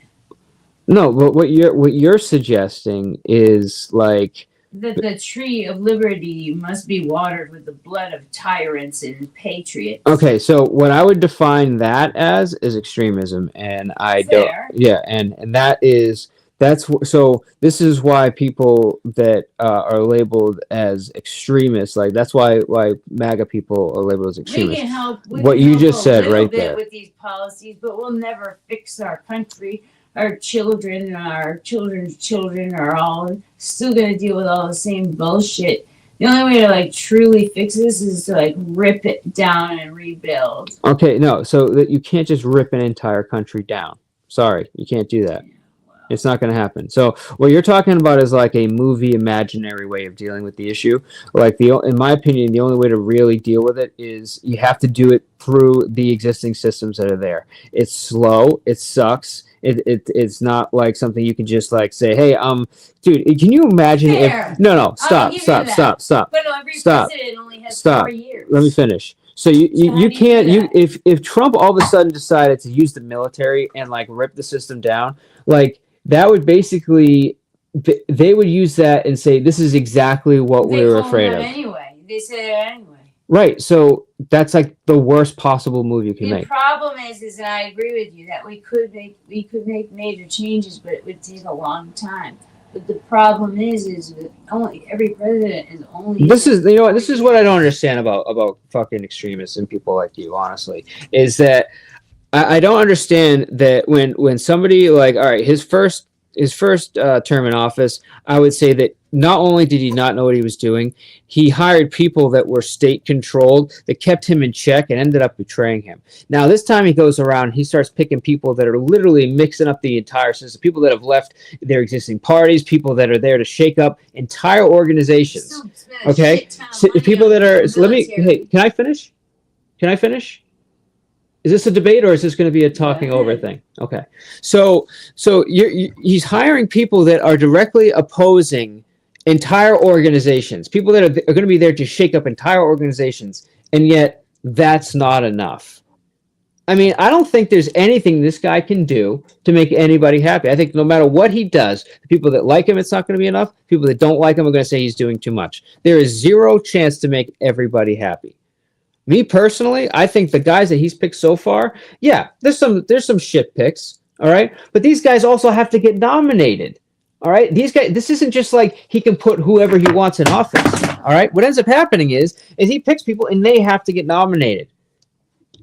No, but what you're suggesting is like that the tree of liberty must be watered with the blood of tyrants and patriots. Okay, so what I would define that as is extremism, and I don't. Yeah, and so this is why people that are labeled as extremists, like that's why MAGA people are labeled as extremists. We can help. What you just said right there with these policies, but we'll never fix our country. Our children and our children's children are all still going to deal with all the same bullshit. The only way to like truly fix this is to like rip it down and rebuild. Okay, no, so that you can't just rip an entire country down. Sorry, you can't do that. It's not going to happen. So what you're talking about is like a movie imaginary way of dealing with the issue. Like in my opinion, the only way to really deal with it is you have to do it through the existing systems that are there. It's slow. It sucks. It's not like something you can just like say, hey, dude, can you imagine if stop. But every president only has 4 years. Let me finish. So you can't if Trump all of a sudden decided to use the military and like rip the system down, like that would basically they would use that and say, this is exactly what we were afraid of. Anyway, they said it anyway. Right. So that's like the worst possible move you can The make. problem is, and I agree with you that we could make major changes, but it would take a long time. But the problem is that only every president is only. This is what I don't understand about fucking extremists and people like you. Honestly, is that I don't understand that when somebody like, all right, his first term in office, I would say that not only did he not know what he was doing, he hired people that were state controlled that kept him in check and ended up betraying him. Now this time he goes around, he starts picking people that are literally mixing up the entire system, people that have left their existing parties, people that are there to shake up entire organizations. Okay, so people that are. So hey, can I finish? Can I finish? Is this a debate or is this going to be a talking over thing? Okay. So he's hiring people that are directly opposing entire organizations, people that are going to be there to shake up entire organizations, and yet that's not enough. I mean, I don't think there's anything this guy can do to make anybody happy. I think no matter what he does, the people that like him, it's not going to be enough. People that don't like him are going to say he's doing too much. There is zero chance to make everybody happy. Me personally, I think the guys that he's picked so far, yeah, there's some shit picks, all right? But these guys also have to get nominated, all right? These guys, this isn't just like he can put whoever he wants in office, all right? What ends up happening is he picks people and they have to get nominated.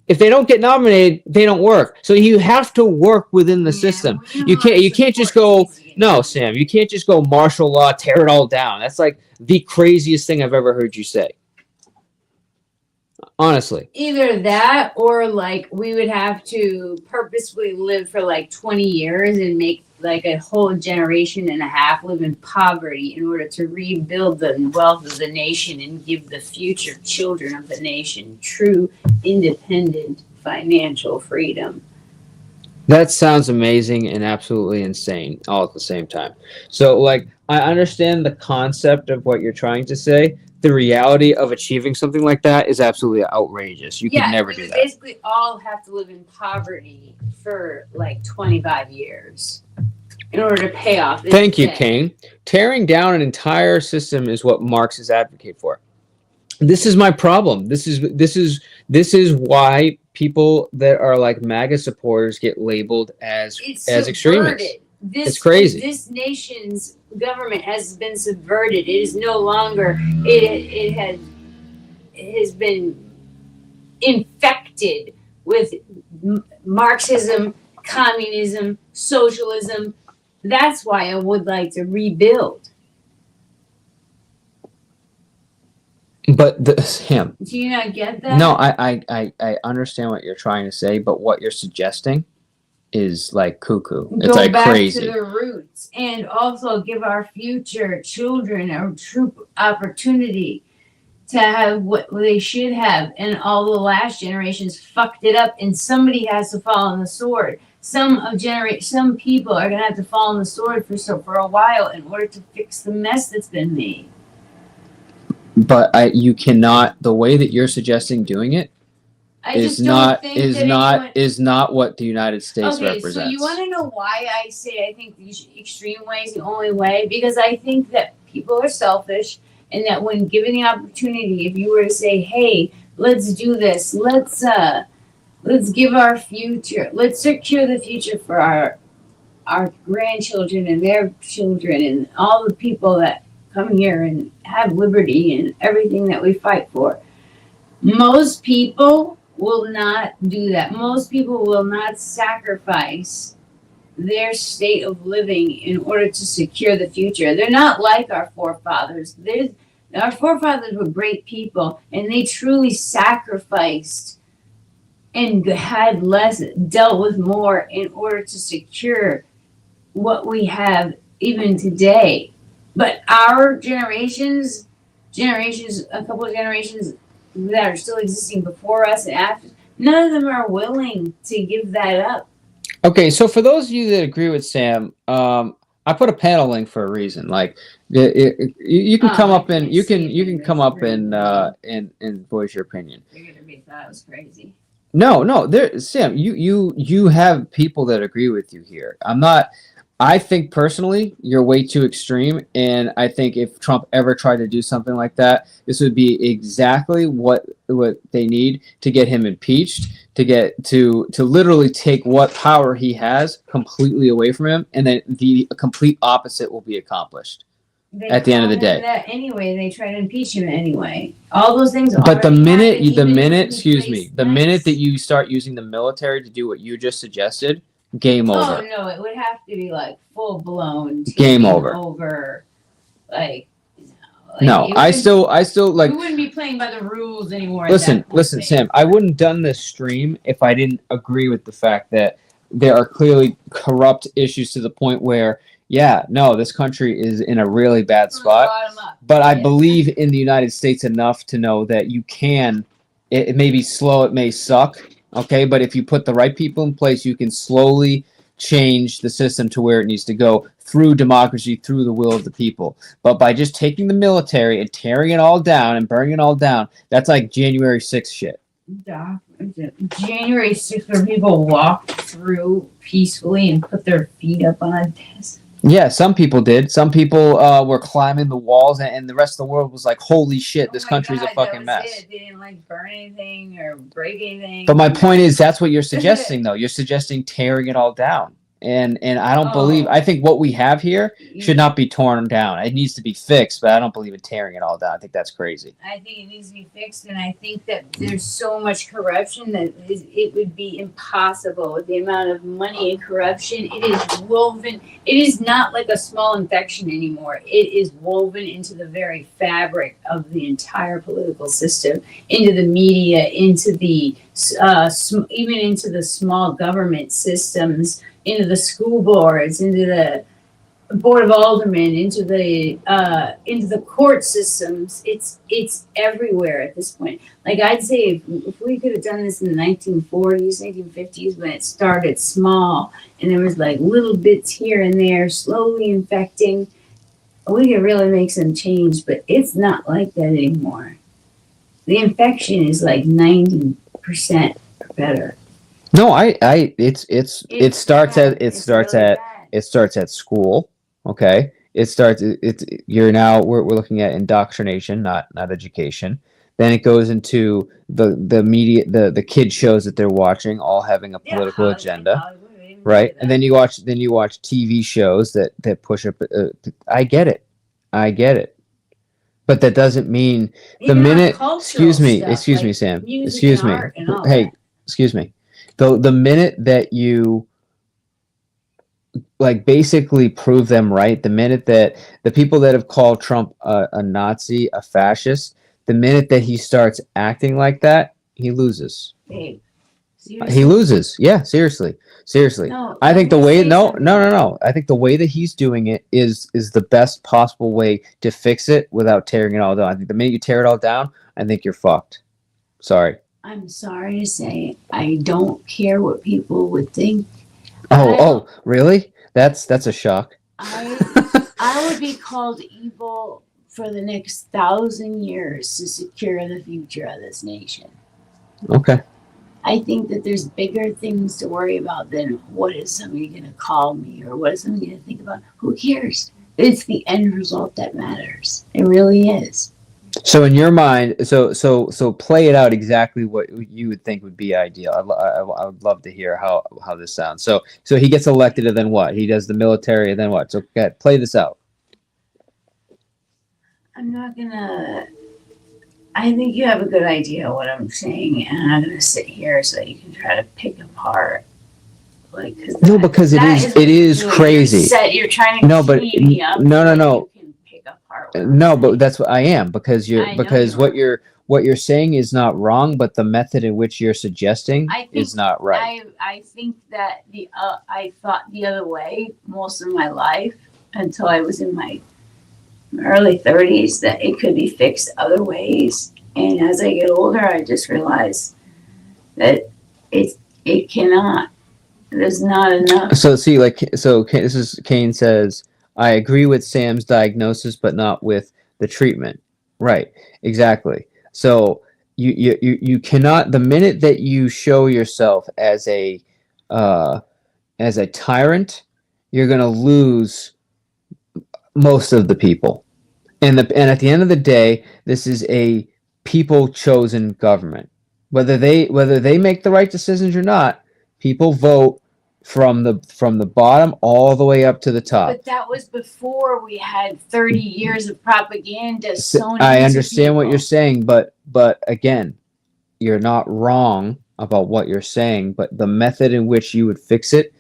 If they don't get nominated, they don't work. So you have to work within the system. You can't just go, no, Sam, you can't just go martial law, tear it all down. That's like the craziest thing I've ever heard you say. Honestly, either that or like we would have to purposefully live for like 20 years and make like a whole generation and a half live in poverty in order to rebuild the wealth of the nation and give the future children of the nation true independent financial freedom. That sounds amazing and absolutely insane all at the same time. So like I understand the concept of what you're trying to say. The reality of achieving something like that is absolutely outrageous. You can never do that. Basically all have to live in poverty for like 25 years in order to pay off this Thank you, debt. Kane. Tearing down an entire system is what Marxists advocate for. This is my problem. This is why people that are like MAGA supporters get labeled as extremists. It's crazy. This nation's government has been subverted. It is no longer. It has been infected with Marxism, communism, socialism. That's why I would like to rebuild. But Sam, do you not get that? No, I understand what you're trying to say, but what you're suggesting is like cuckoo. It's like crazy. Go back to the roots and also give our future children a true opportunity to have what they should have. And all the last generations fucked it up, and somebody has to fall on the sword. Some people are gonna have to fall on the sword for a while in order to fix the mess that's been made. But you cannot. The way that you're suggesting doing it is not what the United States represents. So you want to know why I say I think the extreme way is the only way? Because I think that people are selfish, and that when given the opportunity, if you were to say, "Hey, let's do this. Let's give our future. Let's secure the future for our grandchildren and their children and all the people that come here and have liberty and everything that we fight for." Most people will not do that. Most people will not sacrifice their state of living in order to secure the future. They're not like our forefathers. Our forefathers were great people, and they truly sacrificed and had less, dealt with more in order to secure what we have even today. But our generations, a couple of generations that are still existing before us and after, none of them are willing to give that up. Okay, so for those of you that agree with Sam, I put a panel link for a reason. Like, you can come up and you can come up and voice your opinion. You're gonna be thought I was crazy. No, Sam, you have people that agree with you here. I'm not I think personally, you're way too extreme, and I think if Trump ever tried to do something like that, this would be exactly what they need to get him impeached, to get to literally take what power he has completely away from him, and then the complete opposite will be accomplished at the end of the day. That anyway, they try to impeach him anyway. All those things. But the minute, excuse me, the minute that you start using the military to do what you just suggested, game over. Oh no, it would have to be like full blown game over. Like, no, I still like. We wouldn't be playing by the rules anymore. Listen, Sam. I wouldn't have done this stream if I didn't agree with the fact that there are clearly corrupt issues to the point where, yeah, no, this country is in a really bad spot. But I believe in the United States enough to know that you can. It may be slow. It may suck. Okay, but if you put the right people in place, you can slowly change the system to where it needs to go through democracy, through the will of the people. But by just taking the military and tearing it all down and burning it all down, that's like January 6th shit. January 6th, where people walked through peacefully and put their feet up on a desk. Yeah, some people did. Some people were climbing the walls, and the rest of the world was like, holy shit, this country's a fucking mess. They didn't like burn anything or break anything. But my point is, that's what you're suggesting, though. You're suggesting tearing it all down. And I don't believe, I think what we have here should not be torn down. It needs to be fixed, but I don't believe in tearing it all down. I think that's crazy. I think it needs to be fixed, and I think that there's so much corruption that it would be impossible with the amount of money and corruption. It is woven. It is not like a small infection anymore. It is woven into the very fabric of the entire political system, into the media, into the even into the small government systems, into the school boards, into the board of aldermen, into the court systems. It's everywhere at this point. Like, I'd say if we could have done this in the 1940s, 1950s, when it started small and there was like little bits here and there slowly infecting, we could really make some change. But it's not like that anymore. The infection is like 90% it No, it starts at school. Okay, we're looking at indoctrination, not education. Then it goes into the media, the kid shows that they're watching, all having a political agenda, right? And then you watch TV shows that push up. I get it, but that doesn't mean the minute. Excuse me, Sam. Excuse me. Hey, excuse me. The minute that you like basically prove them right, the minute that the people that have called Trump a Nazi, a fascist, the minute that he starts acting like that, he loses. Hey, he loses. Yeah, seriously. No, I think the way no. I think the way that he's doing it is the best possible way to fix it without tearing it all down. I think the minute you tear it all down, I think you're fucked. Sorry. I'm sorry to say, I don't care what people would think. Oh, really? That's a shock. I would be called evil for the next 1,000 years to secure the future of this nation. Okay. I think that there's bigger things to worry about than what is somebody going to call me or what is somebody going to think about. Who cares? It's the end result that matters. It really is. So in your mind, so play it out exactly what you would think would be ideal. I would love to hear how this sounds. So he gets elected, and then what? He does the military, and then what? So go ahead, play this out. I'm not gonna. I think you have a good idea of what I'm saying, and I'm not gonna sit here so you can try to pick apart. Like, because it is crazy. You're trying to key me up. No. No, but saying. that's what I am, because what you're saying is not wrong, but the method in which you're suggesting is not right. I think that I thought the other way most of my life until I was in my early 30s, that it could be fixed other ways. And as I get older, I just realize that it cannot. There's not enough. So see, this is Kane says, I agree with Sam's diagnosis, but not with the treatment. Right. Exactly. So you cannot, the minute that you show yourself as a tyrant, you're going to lose most of the people. And at the end of the day, this is a people chosen government. Whether they make the right decisions or not, people vote from the bottom all the way up to the top. But that was before we had 30 years of propaganda sown I into understand what people. you're saying, but again, you're not wrong about what you're saying, but the method in which you would fix it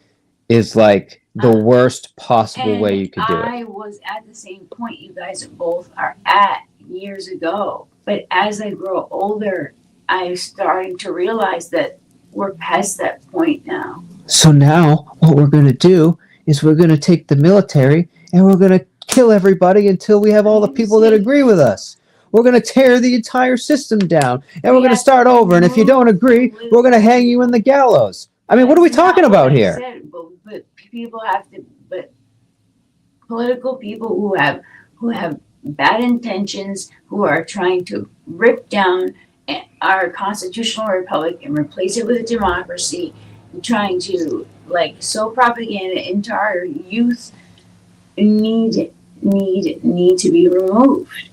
is like the worst possible way you could do it. I was at the same point you guys both are at years ago. But as I grow older, I'm starting to realize that we're past that point now. So now what we're going to do is we're going to take the military and we're going to kill everybody until we have all the people that agree with us. We're going to tear the entire system down and we're going to start over. And if you don't agree, we're going to hang you in the gallows. I mean, what are we talking about here? But people have to, but political people who have bad intentions, who are trying to rip down our constitutional republic and replace it with a democracy, and trying to like sow propaganda into our youth, need to be removed.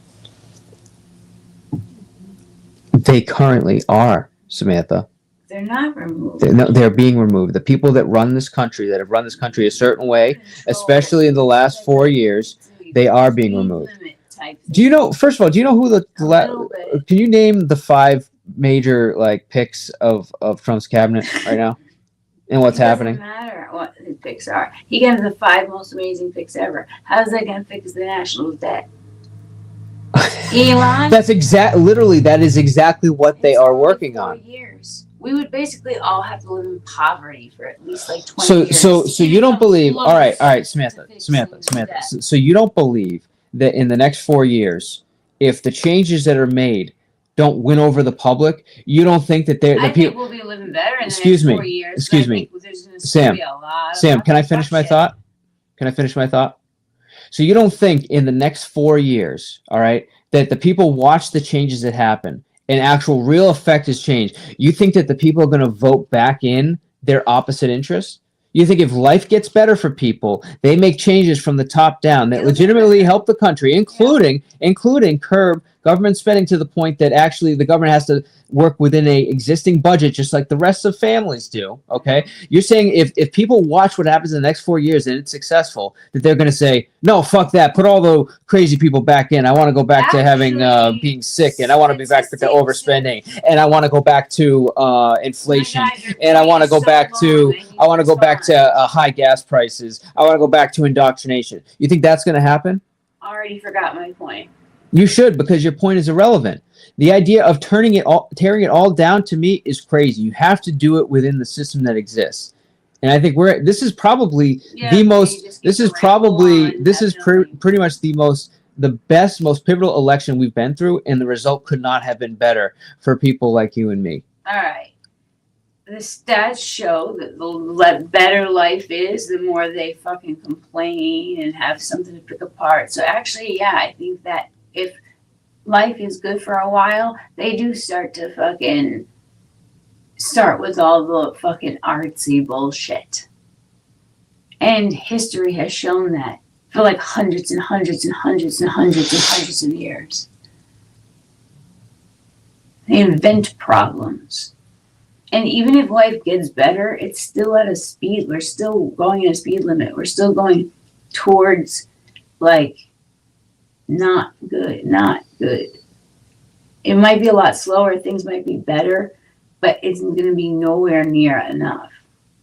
They currently are, Samantha. They're not removed. They're being removed. The people that run this country, that have run this country a certain way, especially in the last 4 years, they are being removed. Do you know, first of all, do you know who can you name the 5 major like picks of Trump's cabinet right now and what's happening? It doesn't matter what his picks are. He gave the 5 most amazing picks ever. How's that going to fix the national debt? Elon? That is exactly what they are working on. Years. We would basically all have to live in poverty for at least like 20 years. So you don't believe, all right, Samantha. So you don't believe that in the next 4 years, if the changes that are made don't win over the public, you don't think that the I people think we'll be living better in the next 4 years. Excuse me. Sam, can I finish my thought? Can I finish my thought? So you don't think in the next 4 years, all right, that the people watch the changes that happen and actual real effect is changed. You think that the people are going to vote back in their opposite interests? You think if life gets better for people, they make changes from the top down that legitimately help the country, including curb government spending to the point that actually the government has to work within a existing budget just like the rest of families do, okay? You're saying if people watch what happens in the next 4 years and it's successful, that they're going to say, no, fuck that, put all the crazy people back in. I want to go back to having being sick, and I want to be back to overspending, and I want to go back to inflation, and I want to go back to high gas prices. I want to go back to indoctrination. You think that's going to happen? I already forgot my point. You should, because your point is irrelevant. The idea of tearing it all down, to me, is crazy. You have to do it within the system that exists. And I think this is probably pretty much the best, most pivotal election we've been through, and the result could not have been better for people like you and me. All right. The stats show that the better life is, the more they fucking complain and have something to pick apart. So actually, yeah, I think that if life is good for a while, they do start to fucking start with all the fucking artsy bullshit. And history has shown that for like hundreds and hundreds and hundreds and hundreds and hundreds of years. They invent problems. And even if life gets better, it's still at a speed. We're still going at a speed limit. We're still going towards like not good. It might be a lot slower. Things might be better, but it's going to be nowhere near enough.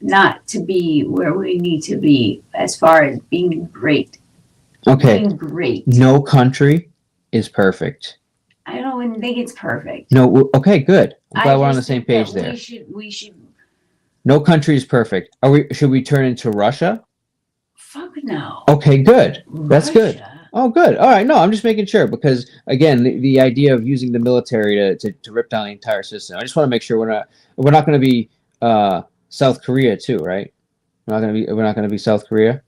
Not to be where we need to be as far as being great. Okay. Being great. No country is perfect. I don't think it's perfect. No. Okay, good. I'm glad we're on the same page there. We should. No country is perfect. Should we turn into Russia? Fuck no. Okay, good. That's good. Russia. Oh, good. All right. No, I'm just making sure because again, the idea of using the military to rip down the entire system. I just want to make sure we're not going to be South Korea too, right? We're not going to be South Korea.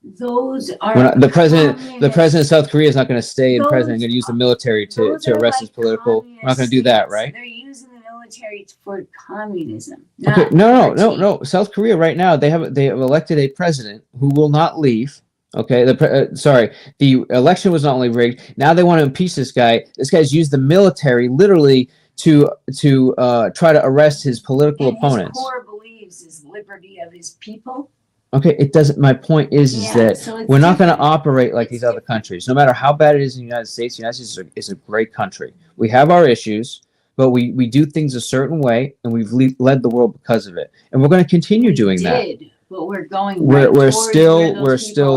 Those are the president of South Korea is not going to stay in president. Going to use the military to arrest his political. We're not going to do that, right? They're using the military for communism. Okay, Not no. South Korea right now they have elected a president who will not leave. Okay, the election was not only rigged. Now they want to impeach this guy. This guy's used the military literally to try to arrest his political opponents. His core beliefs is liberty of his people. Okay, it doesn't. My point is that so it's we're not going to different. operate like these other countries. No matter how bad it is in the United States, the United States is a great country. We have our issues, but we do things a certain way, and we've led the world because of it. And we're going to continue doing that. But we're going. We're still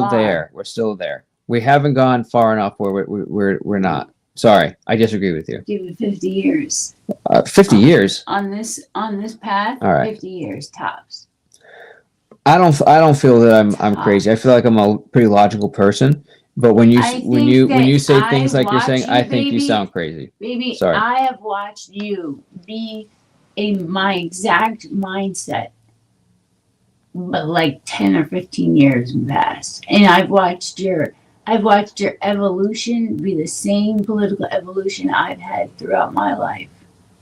there. We're still there. We haven't gone far enough where we're not. Sorry, I disagree with you. Give it 50 years. 50 years On this path. All right. 50 years tops. I don't feel that I'm crazy. I feel like I'm a pretty logical person. But when you say things like you're saying, I think you sound crazy. Baby, Sorry. I have watched you be my exact mindset, but like 10 or 15 years past, and I've watched your evolution be the same political evolution I've had throughout my life,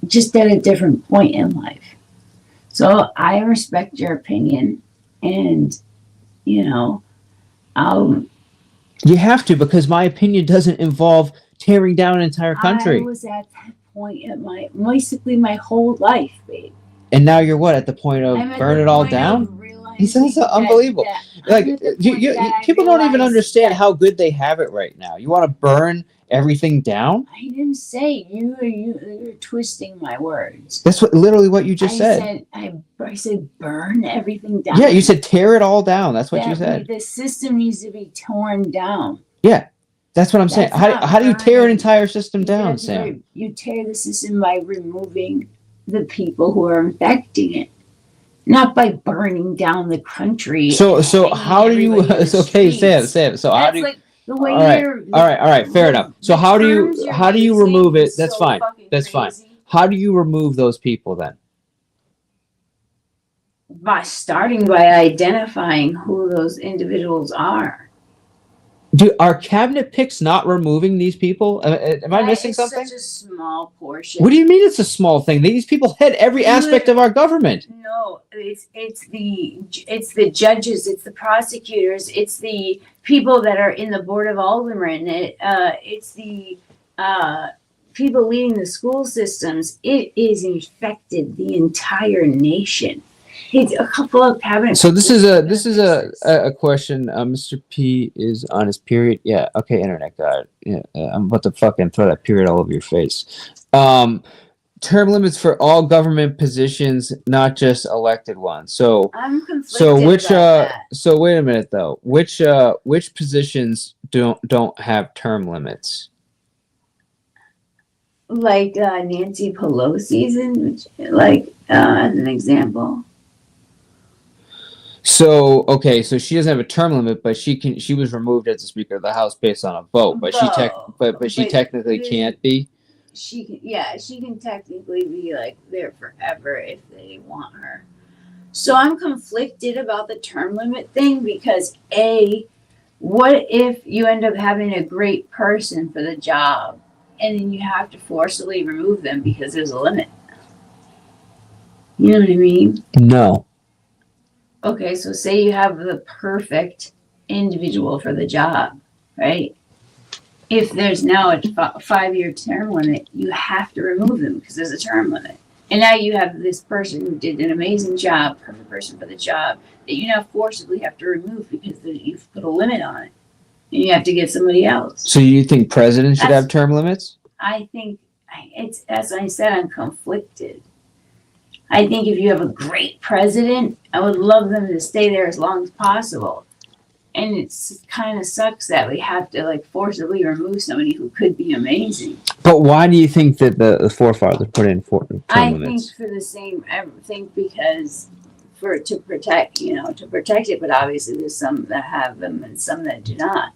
just at a different point in life. So I respect your opinion, and You have to, because my opinion doesn't involve tearing down an entire country. I was at that point in basically my whole life, babe. And now you're what, at the point of burn it all down? It's unbelievable. People don't even understand how good they have it right now. You want to burn everything down? I didn't say you're twisting my words. That's literally what you just said. I said burn everything down. Yeah, you said tear it all down. That's what you said. The system needs to be torn down. Yeah, that's what I'm saying. How do you tear an entire system down, Sam? You tear the system by removing the people who are infecting it, not by burning down the country. So how do you? It's okay, Sam. So how do you? Like the way all right. Fair enough. So how do you remove it? That's fine. That's fine. How do you remove those people then? By starting by identifying who those individuals are. Are cabinet picks not removing these people? Am I missing something? It's such a small portion. What do you mean it's a small thing? These people head every aspect of our government. No, it's the judges, it's the prosecutors, it's the people that are in the board of aldermen, it's the people leading the school systems. It is infected the entire nation. It's a couple of cabinet. So this is a question. Mr. P is on his period. Yeah. Okay. Internet guy. Yeah. I'm about to fucking throw that period all over your face. Term limits for all government positions, not just elected ones. So I'm conflicted. So wait a minute though. Which positions don't have term limits? Like Nancy Pelosi's, as an example. So so she doesn't have a term limit, but she was removed as the Speaker of the House based on a vote, but she technically can't be. She can technically be like there forever if they want her. So I'm conflicted about the term limit thing because what if you end up having a great person for the job and then you have to forcibly remove them because there's a limit? You know what I mean? No. Okay, so say you have the perfect individual for the job, right? If there's now a 5-year term limit, you have to remove them because there's a term limit. And now you have this person who did an amazing job, perfect person for the job, that you now forcibly have to remove because you've put a limit on it. And you have to get somebody else. So you think presidents should have term limits? I think it's, as I said, I'm conflicted. I think if you have a great president, I would love them to stay there as long as possible. And it's kind of sucks that we have to forcibly remove somebody who could be amazing. But why do you think that the forefathers put in term limits? Think for the same. I think because to protect it. But obviously, there's some that have them and some that do not.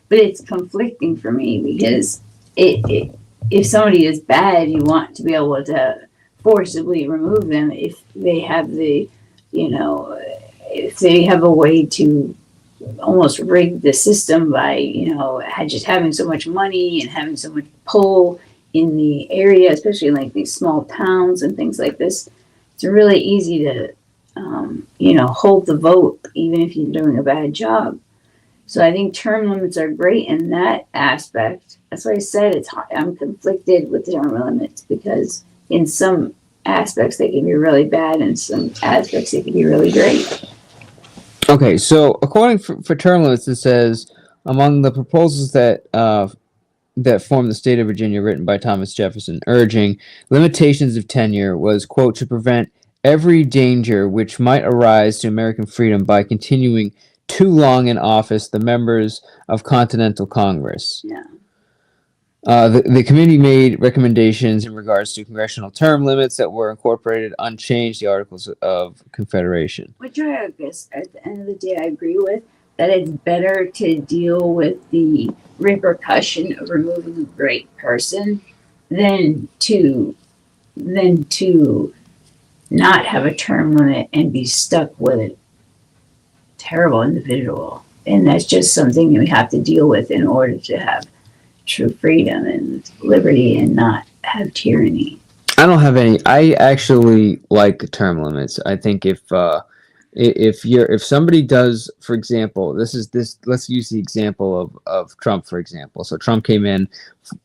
But it's conflicting for me because if somebody is bad, you want to be able to forcibly remove them if they have if they have a way to almost rig the system by just having so much money and having so much pull in the area, especially like these small towns and things like this, it's really easy to, hold the vote, even if you're doing a bad job. So I think term limits are great in that aspect. That's why I said it's hard. I'm conflicted with term limits because in some aspects they can be really bad, and some aspects they can be really great. Okay, so according for term limits, it says among the proposals that form the state of Virginia, written by Thomas Jefferson, urging limitations of tenure was, quote, to prevent every danger which might arise to American freedom by continuing too long in office the members of Continental Congress. Yeah. The committee made recommendations in regards to congressional term limits that were incorporated unchanged the Articles of Confederation. Which I guess at the end of the day I agree with, that it's better to deal with the repercussion of removing a great person than to not have a term limit and be stuck with a terrible individual. And that's just something we have to deal with in order to have true freedom and liberty and not have tyranny. I don't have any. I actually like term limits. I think if somebody does, for example, let's use the example of Trump, for example. So Trump came in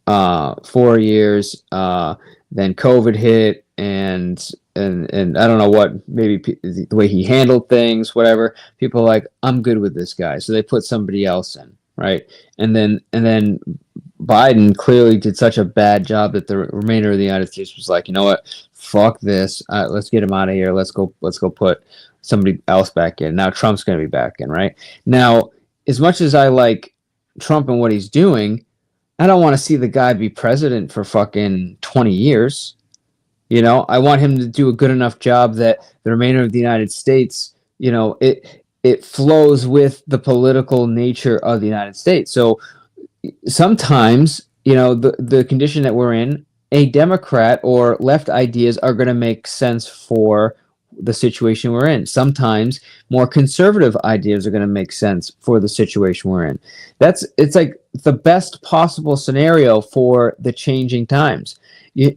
4 years, then COVID hit, and I don't know what, maybe the way he handled things, whatever. People are like, I'm good with this guy, so they put somebody else in, right? And then Biden clearly did such a bad job that the remainder of the United States was like, you know what, fuck this, let's get him out of here. Let's go put somebody else back in. Now Trump's going to be back in, right? Now, as much as I like Trump and what he's doing, I don't want to see the guy be president for fucking 20 years. You know, I want him to do a good enough job that the remainder of the United States, it flows with the political nature of the United States. So sometimes, the condition that we're in, a Democrat or left ideas are going to make sense for the situation we're in. Sometimes more conservative ideas are going to make sense for the situation we're in. It's like the best possible scenario for the changing times.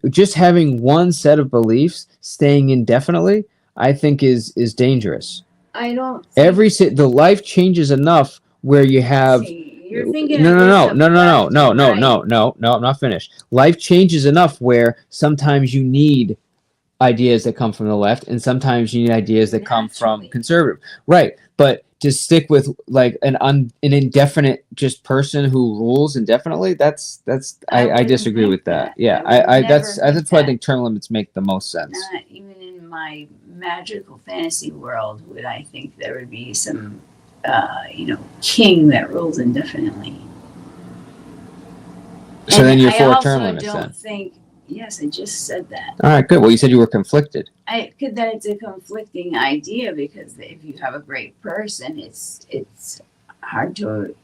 Just having one set of beliefs staying indefinitely, I think is dangerous. I don't. The life changes enough where you have. You're thinking. No. I'm not finished. Life changes enough where sometimes you need ideas that come from the left, and sometimes you need ideas that come from conservative. Right, but to stick with like an indefinite just person who rules indefinitely, I disagree with that. Yeah, that's why I think term limits make the most sense. Not even in my magical fantasy world would I think there would be some king that rules indefinitely. So then you're for term limits then? Yes, I just said that. All right, good. Well, you said you were conflicted. That it's a conflicting idea, because if you have a great person, it's hard to,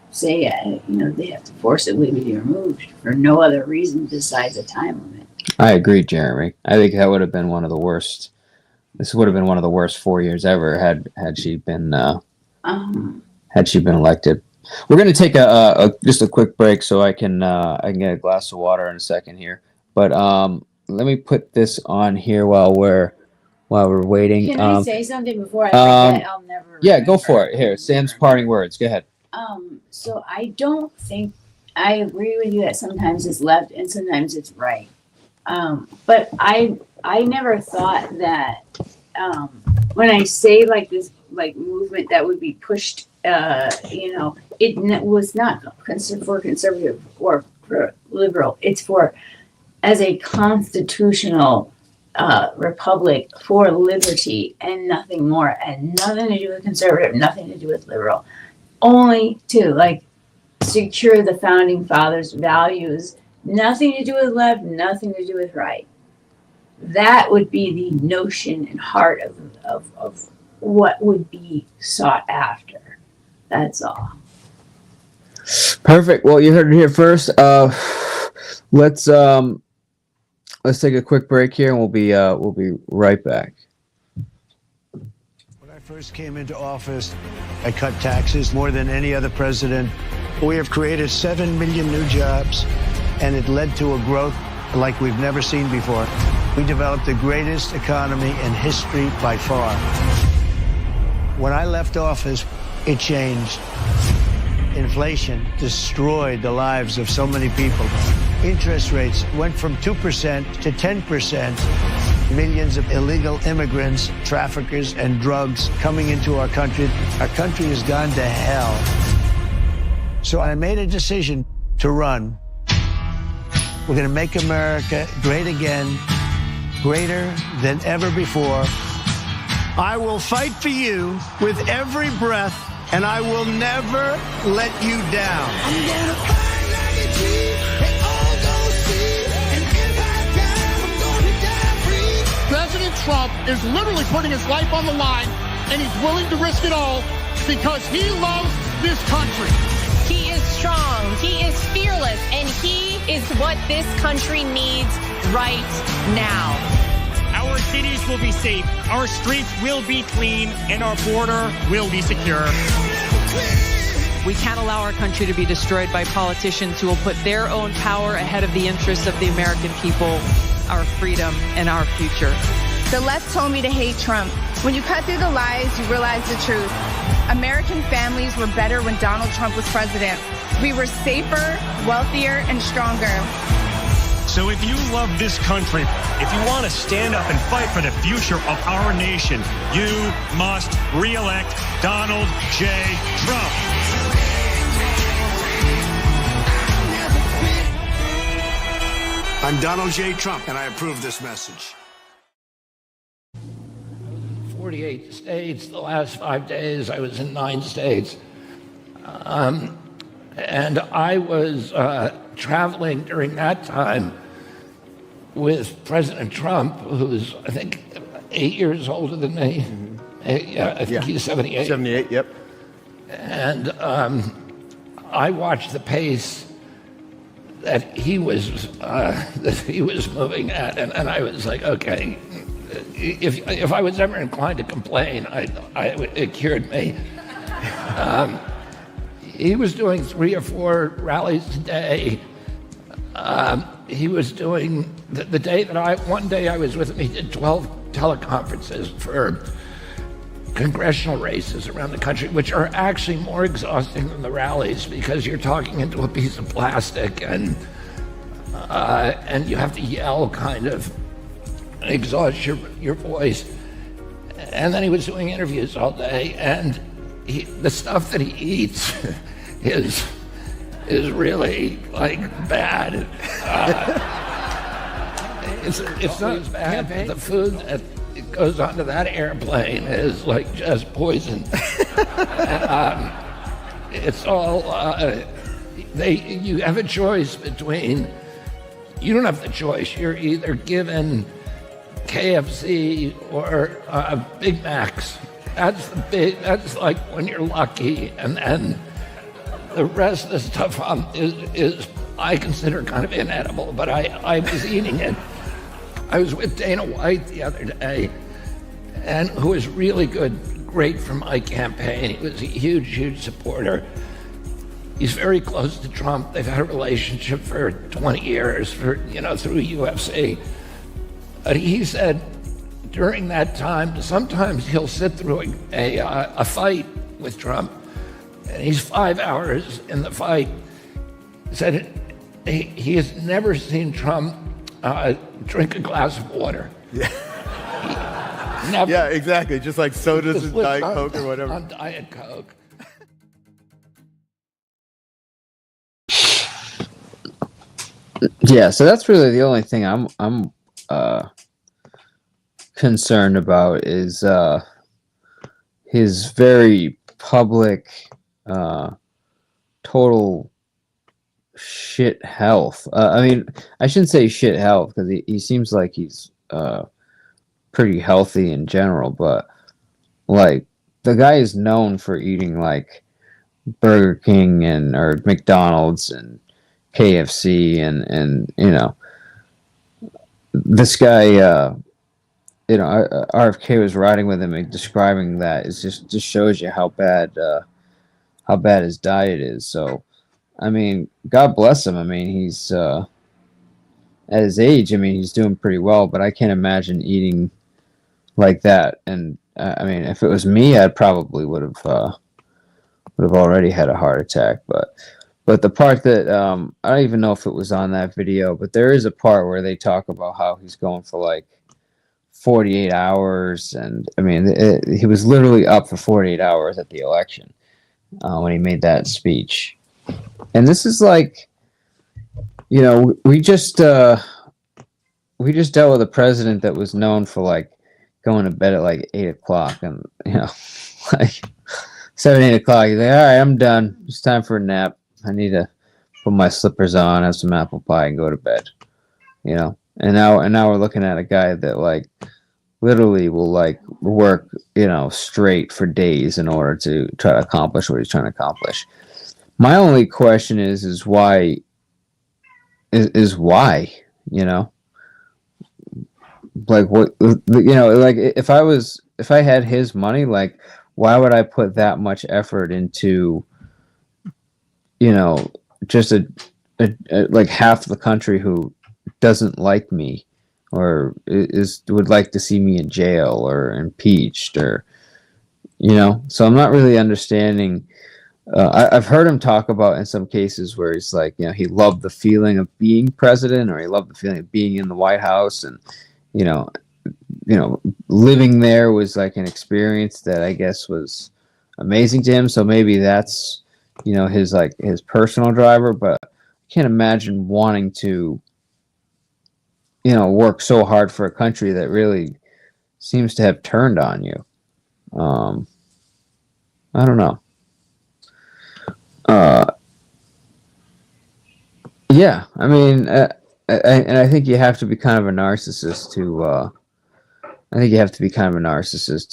say, they have to forcibly be removed for no other reason besides a time limit. I agree, Jeremy. I think that would have been one of the worst. This would have been one of the worst 4 years ever had she been elected. We're going to take just a quick break so I can get a glass of water in a second here. But let me put this on here while we're waiting. Can I say something before I forget? I'll never remember. Yeah, go for it. Here, Sam's parting words. Go ahead. So I don't think I agree with you that sometimes it's left and sometimes it's right. But I never thought that when I say like this movement that would be pushed, it was not for conservative or for liberal. It's for as a constitutional republic for liberty and nothing more, and nothing to do with conservative, nothing to do with liberal, only to secure the founding fathers' values. Nothing to do with left, nothing to do with right. That would be the notion and heart of what would be sought after. That's all. Perfect. Well, you heard it here first. Let's take a quick break here, and we'll be right back. When I First came into office, I cut taxes more than any other president. We have created 7 million new jobs, and it led to a growth like we've never seen before. We developed the greatest economy in history by far. When I left office, it changed. Inflation destroyed the lives of so many people. Interest rates went from 2% to 10%. Millions of illegal immigrants, traffickers, and drugs coming into our country. Our country has gone to hell. So I made a decision to run. We're going to make America great again, greater than ever before. I will fight for you with every breath, and I will never let you down. I'm going to fight like a G, and all those see, and if I die, I'm going to die free. President Trump is literally putting his life on the line, and he's willing to risk it all because he loves this country. He is strong, he is fearless, and he is what this country needs right now. Our cities will be safe, our streets will be clean, and our border will be secure. We can't allow our country to be destroyed by politicians who will put their own power ahead of the interests of the American people, our freedom, and our future. The left told me to hate Trump. When you cut through the lies, you realize the truth. American families were better when Donald Trump was president. We were safer, wealthier, and stronger. So if you love this country, if you want to stand up and fight for the future of our nation, you must re-elect Donald J. Trump. I'm Donald J. Trump, and I approve this message. 48 states. The last 5 days, I was in 9 states. And I was traveling during that time with President Trump, who's, I think, 8 years older than me. Yeah, I think he's 78. 78, yep. And I watched the pace that he was moving at, and I was like, okay, if I was ever inclined to complain, it cured me. He was doing 3 or 4 rallies a day. He was doing the day that one day I was with him, he did 12 teleconferences for congressional races around the country, which are actually more exhausting than the rallies because you're talking into a piece of plastic and you have to yell kind of, exhaust your voice. And then he was doing interviews all day, and the stuff that he eats is really like bad. It's not as bad, but the food that goes onto that airplane is like just poison. It's all you have a choice between. You don't have the choice. You're either given KFC or Big Macs. That's like when you're lucky, and then the rest of the stuff is I consider kind of inedible, but I was eating it. I was with Dana White the other day, and who was really great for my campaign. He was a huge supporter. He's very close to Trump. They've had a relationship for 20 years, through UFC. But he said during that time, sometimes he'll sit through a fight with Trump, and he's 5 hours in the fight. He said he has never seen Trump drink a glass of water. Yeah. Never. Yeah, exactly. Just like sodas and Diet Coke or whatever. On Diet Coke. Yeah, so that's really the only thing I'm concerned about is his very public total shit health. I mean, I shouldn't say shit health because he seems like he's pretty healthy in general, but like the guy is known for eating like Burger King or McDonald's and KFC and you know, this guy RFK was riding with him and describing that. It just shows you how bad his diet is. So, I mean, God bless him. I mean, he's at his age. I mean, he's doing pretty well, but I can't imagine eating like that. And I mean, if it was me, I probably would have already had a heart attack. But the part that I don't even know if it was on that video, but there is a part where they talk about how he's going for like 48 hours, and I mean, he was literally up for 48 hours at the election when he made that speech. And this is like, we just dealt with a president that was known for like going to bed at like 8 o'clock, and like 7, 8 o'clock. He's like, all right, I'm done. It's time for a nap. I need to put my slippers on, have some apple pie, and go to bed. And now we're looking at a guy that like literally will like work, straight for days in order to try to accomplish what he's trying to accomplish. My only question is why, why, like what, like if I had his money, like why would I put that much effort into, just a like half the country who doesn't like me or would like to see me in jail or impeached or so I'm not really understanding. I've heard him talk about in some cases where he's like, he loved the feeling of being president, or he loved the feeling of being in the White House, and living there was like an experience that I guess was amazing to him. So maybe that's his personal driver, but I can't imagine wanting to work so hard for a country that really seems to have turned on you. I don't know. Yeah, I mean, and I think you have to be kind of a narcissist to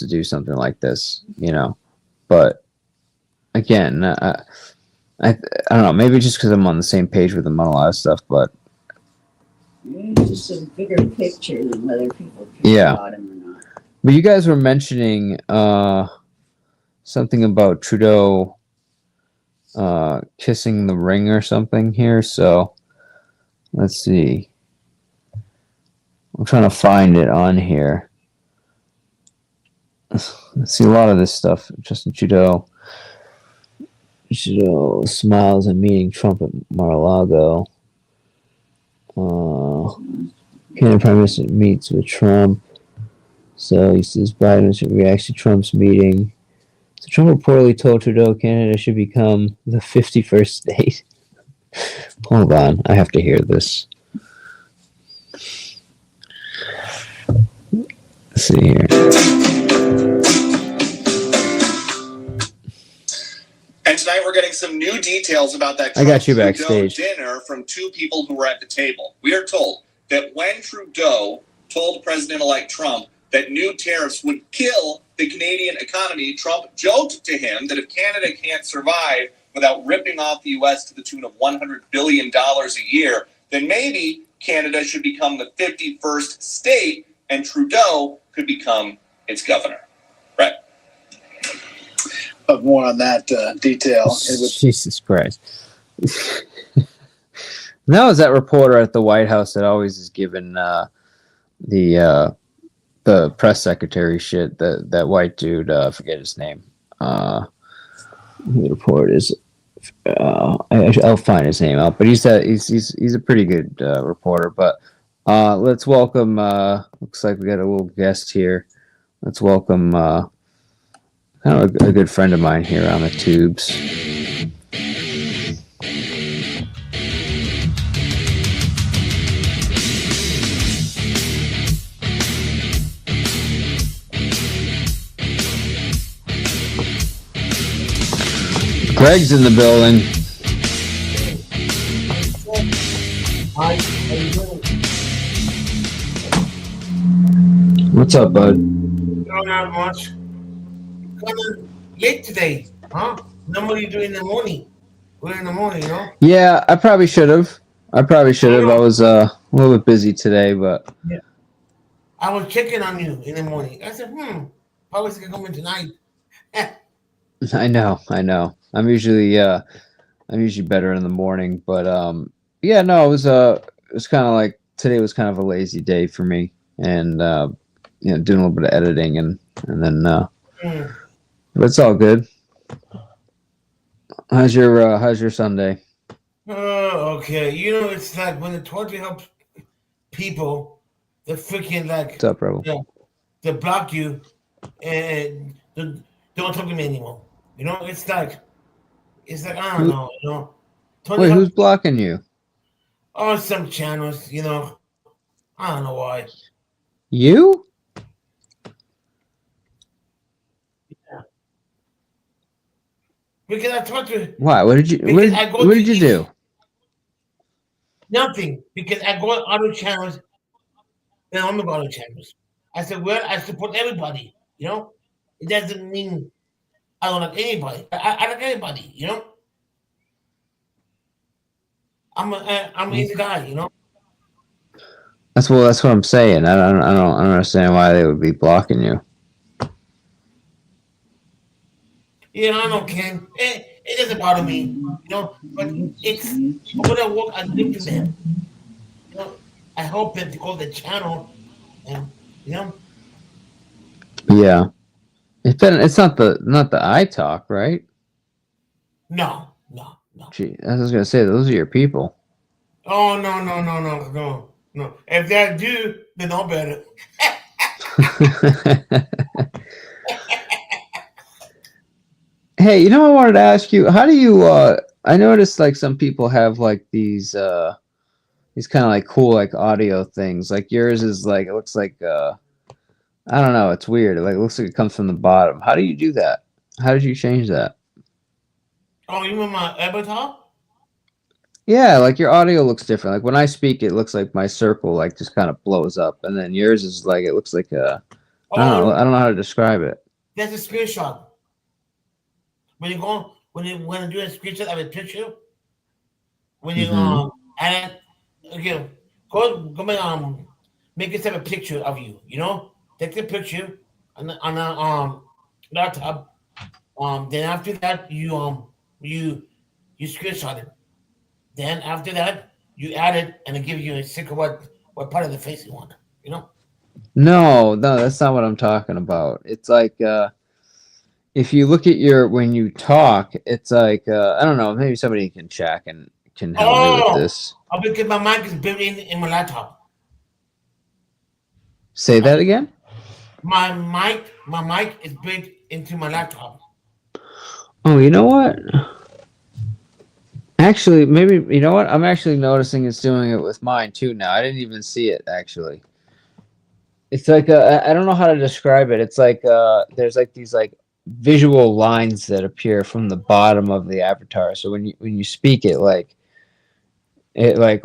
do something like this, But again, I don't know. Maybe just because I'm on the same page with him on a lot of stuff, but just a bigger picture than whether people care about him or not. But you guys were mentioning something about Trudeau kissing the ring or something here. So let's see. I'm trying to find it on here. Let's see a lot of this stuff. Justin Trudeau smiles at meeting Trump at Mar-a-Lago. Canada Prime Minister meets with Trump. So he says Biden reacts to Trump's meeting. So Trump reportedly told Trudeau Canada should become the 51st state. Hold on, I have to hear this. Let's see here. And tonight we're getting some new details about that I got you backstage. dinner from two people who were at the table. We are told that when Trudeau told President-elect Trump that new tariffs would kill the Canadian economy, Trump joked to him that if Canada can't survive without ripping off the U.S. to the tune of $100 billion a year, then maybe Canada should become the 51st state and Trudeau could become its governor. Right. But more on that detail. Jesus Christ. That was that reporter at the White House that always is given the press secretary shit. That white dude, forget his name. The report is. I'll find his name out, but he's a pretty good reporter. But let's welcome. Looks like we got a little guest here. Let's welcome kind of a good friend of mine here on the tubes. Greg's in the building. Hi, how you doing? What's up, bud? No, not much. Coming late today, huh? Normally you do in the morning. We're in the morning, you know? Yeah, I probably should have. I was a little bit busy today, but yeah. I was checking on you in the morning. I said, probably gonna come in tonight. I know. I'm usually better in the morning, but yeah, no, it was kind of like today was kind of a lazy day for me, and doing a little bit of editing and then but it's all good. How's your Sunday? Oh, okay. It's like when the torture helps people, they freaking like What's up, Rebel? they block you and don't talk to me anymore. It's like I don't know. Wait, who's blocking you? Oh, some channels. I don't know why. You? Yeah. Because I talked to. Why? What did you do? Nothing. Because I go on other channels. And I'm about other channels. I said, well, I support everybody. It doesn't mean I don't like anybody. I like everybody. I'm in the guy. That's what I'm saying. I don't understand why they would be blocking you. Yeah, I know, Ken. It doesn't bother me, but it's when I work, I live to them. I hope that they call the channel, and Yeah, it's not the iTalk, right? No. Gee, I was gonna say those are your people. Oh no. If they do, then no better. Hey, I wanted to ask you, how do you I noticed like some people have like these kind of like cool like audio things. Like yours is like, it looks like I don't know, it's weird. It looks like it comes from the bottom. How do you do that? How did you change that? Oh, you mean my avatar? Yeah, like your audio looks different. Like when I speak, it looks like my circle like just kind of blows up, and then yours is like, it looks like I don't know how to describe it. That's a screenshot. When you do a screenshot of a picture, when you add okay, go make yourself a picture of you. Take the picture on a laptop. Then after that you screenshot it. Then after that you add it and it gives you a stick of what part of the face you want. No, that's not what I'm talking about. It's like if you look at when you talk, it's like I don't know, maybe somebody can check and can help me with this. Because my mic is built in my laptop. Say that again? My mic is built into my laptop. Oh, you know what? Actually, maybe you know what? I'm actually noticing it's doing it with mine too now. I didn't even see it actually. It's like I don't know how to describe it. It's like there's like these like visual lines that appear from the bottom of the avatar. So when you speak it like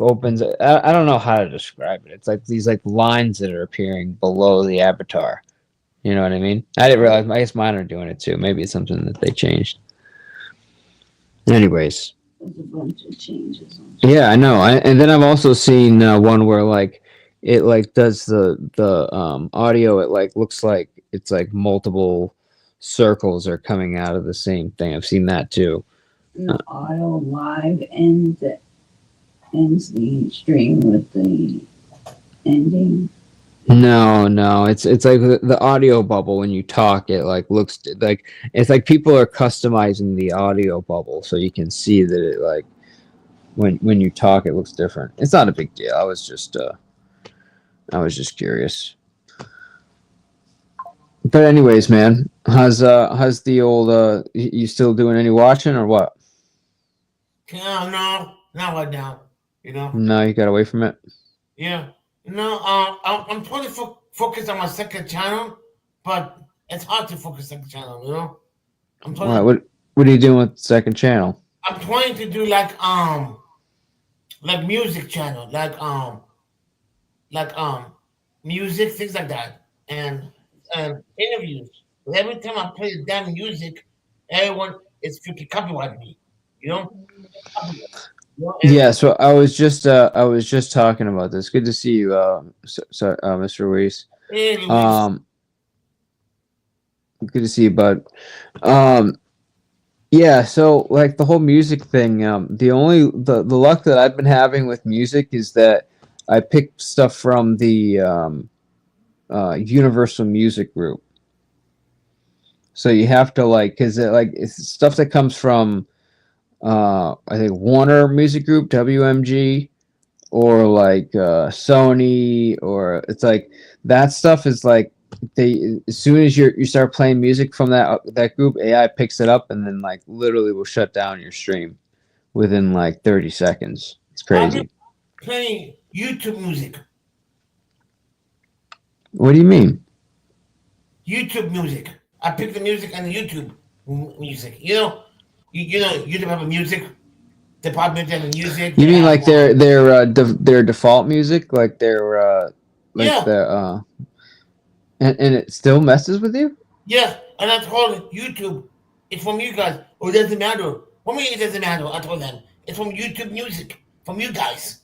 opens. I don't know how to describe it. It's like these like lines that are appearing below the avatar. You know what I mean? I didn't realize. I guess mine are doing it too. Maybe it's something that they changed. Anyways. There's a bunch of changes. Yeah, I know. And then I've also seen one where like it like does the audio. It like looks like it's like multiple circles are coming out of the same thing. I've seen that too. The audio live ends the stream with the ending. No, it's like the audio bubble when you talk. It like looks like it's like people are customizing the audio bubble so you can see that it like when you talk it looks different. It's not a big deal. I was just curious. But anyways, man, how's the old you still doing any watching or what? No, not right now. No, you got away from it. Yeah. I'm trying to focus on my second channel, but it's hard to focus on the channel. I'm trying. Right, what are you doing with the second channel? I'm trying to do like music channel, like music, things like that, and interviews. But every time I play the damn music, everyone is freaking copyrighting me. Yeah, so I was just talking about this. Good to see you, Mr. Ruiz. Hey, Luis. Good to see you, bud. Yeah, so like the whole music thing, the luck that I've been having with music is that I pick stuff from the Universal Music Group. So you have to because it's stuff that comes from I think Warner Music Group, WMG, or Sony, or it's like that stuff is like they as soon as you start playing music from that group, AI picks it up and then like literally will shut down your stream within like 30 seconds. It's I've been crazy. playing YouTube music. What do you mean? YouTube music. I pick the music and the YouTube music. You know YouTube have a music department and music. You mean like their default music, like their Yeah. the and it still messes with you? Yeah, and I told YouTube, it's from you guys. Oh, it doesn't matter. What do you mean it doesn't matter? I told them, it's from YouTube music, from you guys.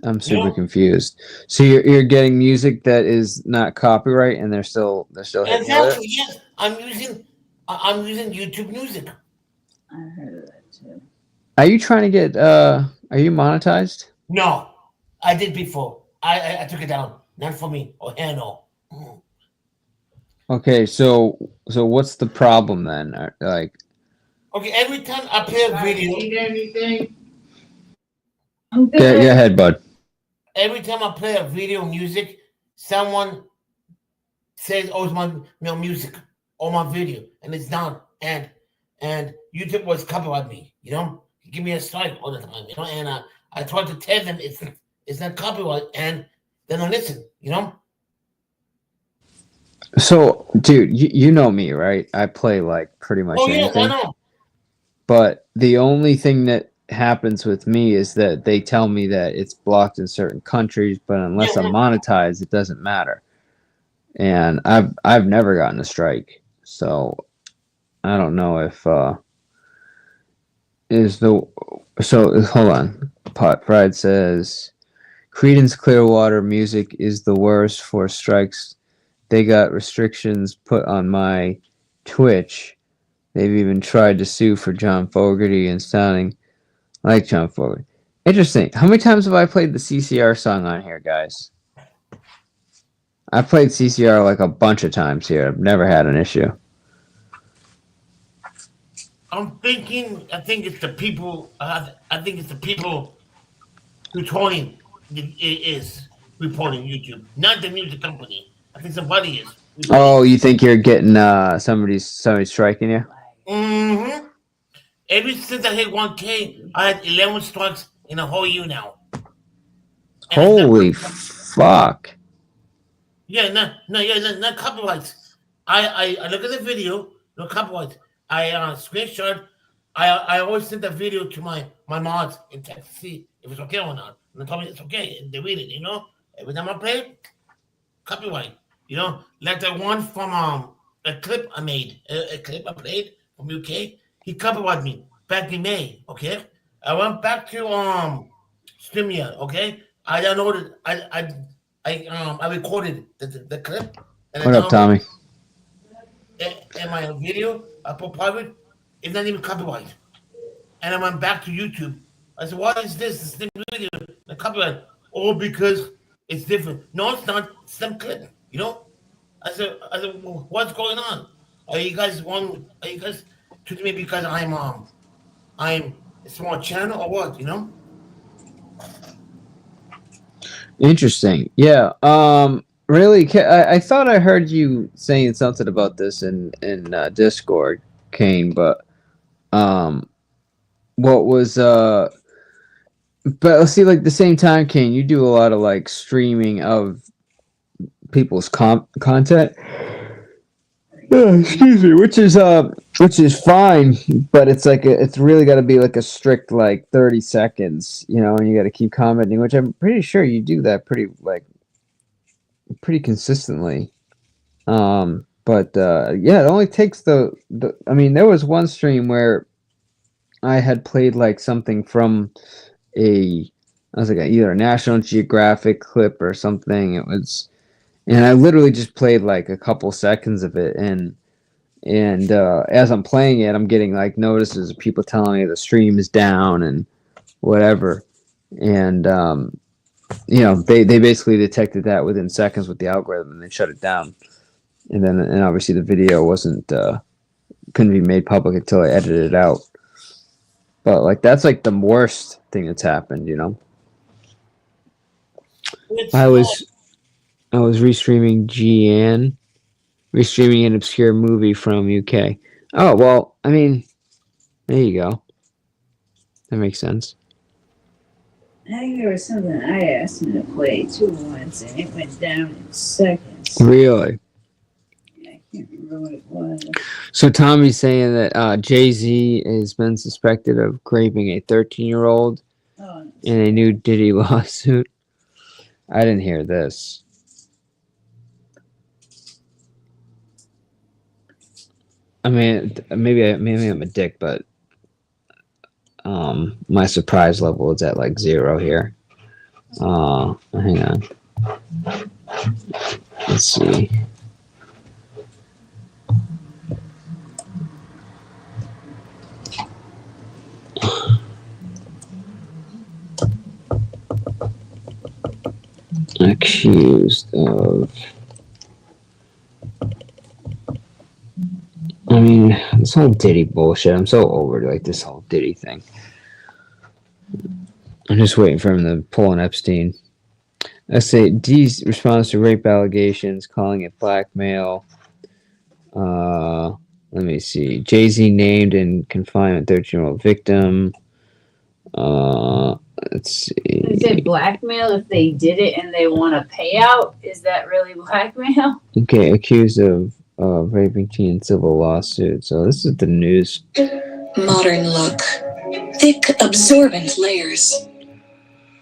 I'm super confused. So you're getting music that is not copyright, and they're still hitting you with Exactly, it? yes. I'm using YouTube music. I heard of that too. Are you trying to get? Are you monetized? No, I did before. I took it down. Not for me. Oh, hell no. Okay, so what's the problem then? Like, Okay, every time I play a video. Need anything? go ahead, bud. Every time I play a video music, someone says, "Oh, it's my music or my video," and it's not. And YouTube was copyright me. You know, give me a strike all the time. You know, and I tried to tell them it's not copyright, and they don't listen. You know. So, dude, you know me, right? I play like pretty much Yes, I anything. know. But the only thing that happens with me is that they tell me that it's blocked in certain countries, but unless I'm monetized, it doesn't matter. And I've never gotten a strike, so I don't know if hold on. Pot Fried says Creedence Clearwater Music is the worst for strikes. They got restrictions put on my Twitch. They've even tried to sue for John Fogerty and sounding like John Fogerty. Interesting. How many times have I played the CCR song on here, guys? I played CCR like a bunch of times here. I've never had an issue. I think it's the people. I think it's the people reporting is reporting YouTube, not the music company. I think somebody is. Oh, you think you're getting somebody's striking you? Mm-hmm. Ever since I hit 1K, I had 11 strikes in a whole year now. Holy fuck! Yeah, not copyrights. I look at the video, no copyrights. I screenshot. I always send the video to my mods in text to see if it's okay or not. And they told me it's okay, and they read it. You know, every time I play it, copyright. You know, like the one from a clip I made, a clip I played from UK. He copyrighted me back in May. Okay, I went back to StreamYard. Okay, I downloaded. I recorded the clip. And What up, Tommy? And my video I put private. It's not even copyright. And I went back to YouTube. I said, "What is this? This thing video, the copyright? Oh, because it's different. No, it's not. It's some clip." You know, I said, well, what's going on? Are you guys treating me because I'm a small channel or what? You know? Interesting. Yeah. Really, I thought I heard you saying something about this in Discord, Kane. But what was But let's see. Like the same time, Kane, you do a lot of like streaming of people's content. Excuse me, which is fine, but it's like it's really got to be like a strict like 30 seconds, you know, and you got to keep commenting, which I'm pretty sure you do that pretty consistently. But yeah, it only takes the I mean, there was one stream where I had played like something from a I was like either a National Geographic clip or something. It was, and I literally just played like a couple seconds of it, and as I'm playing it, I'm getting like notices of people telling me the stream is down and whatever, and they basically detected that within seconds with the algorithm, and they shut it down, and obviously the video wasn't couldn't be made public until I edited it out. But like that's like the worst thing that's happened, I was restreaming restreaming an obscure movie from UK. Oh well, I mean, there you go. That makes sense. I think there was something I asked him to play too once, and it went down in seconds. Really? Yeah, I can't remember what it was. So Tommy's saying that Jay-Z has been suspected of raping a 13-year-old in a new Diddy lawsuit. I didn't hear this. I mean, maybe I'm a dick, but my surprise level is at like 0 here. Hang on. Let's see. Accused of. I mean, this whole Diddy bullshit. I'm so over like this whole Diddy thing. I'm just waiting for him to pull an Epstein. Let's say D's response to rape allegations, calling it blackmail. Let me see. Jay-Z named in confinement 13-year-old victim. Let's see. Is it blackmail if they did it and they want a payout? Is that really blackmail? Okay, accused of raping teen in civil lawsuit. So this is the news. Modern look. Thick, absorbent layers.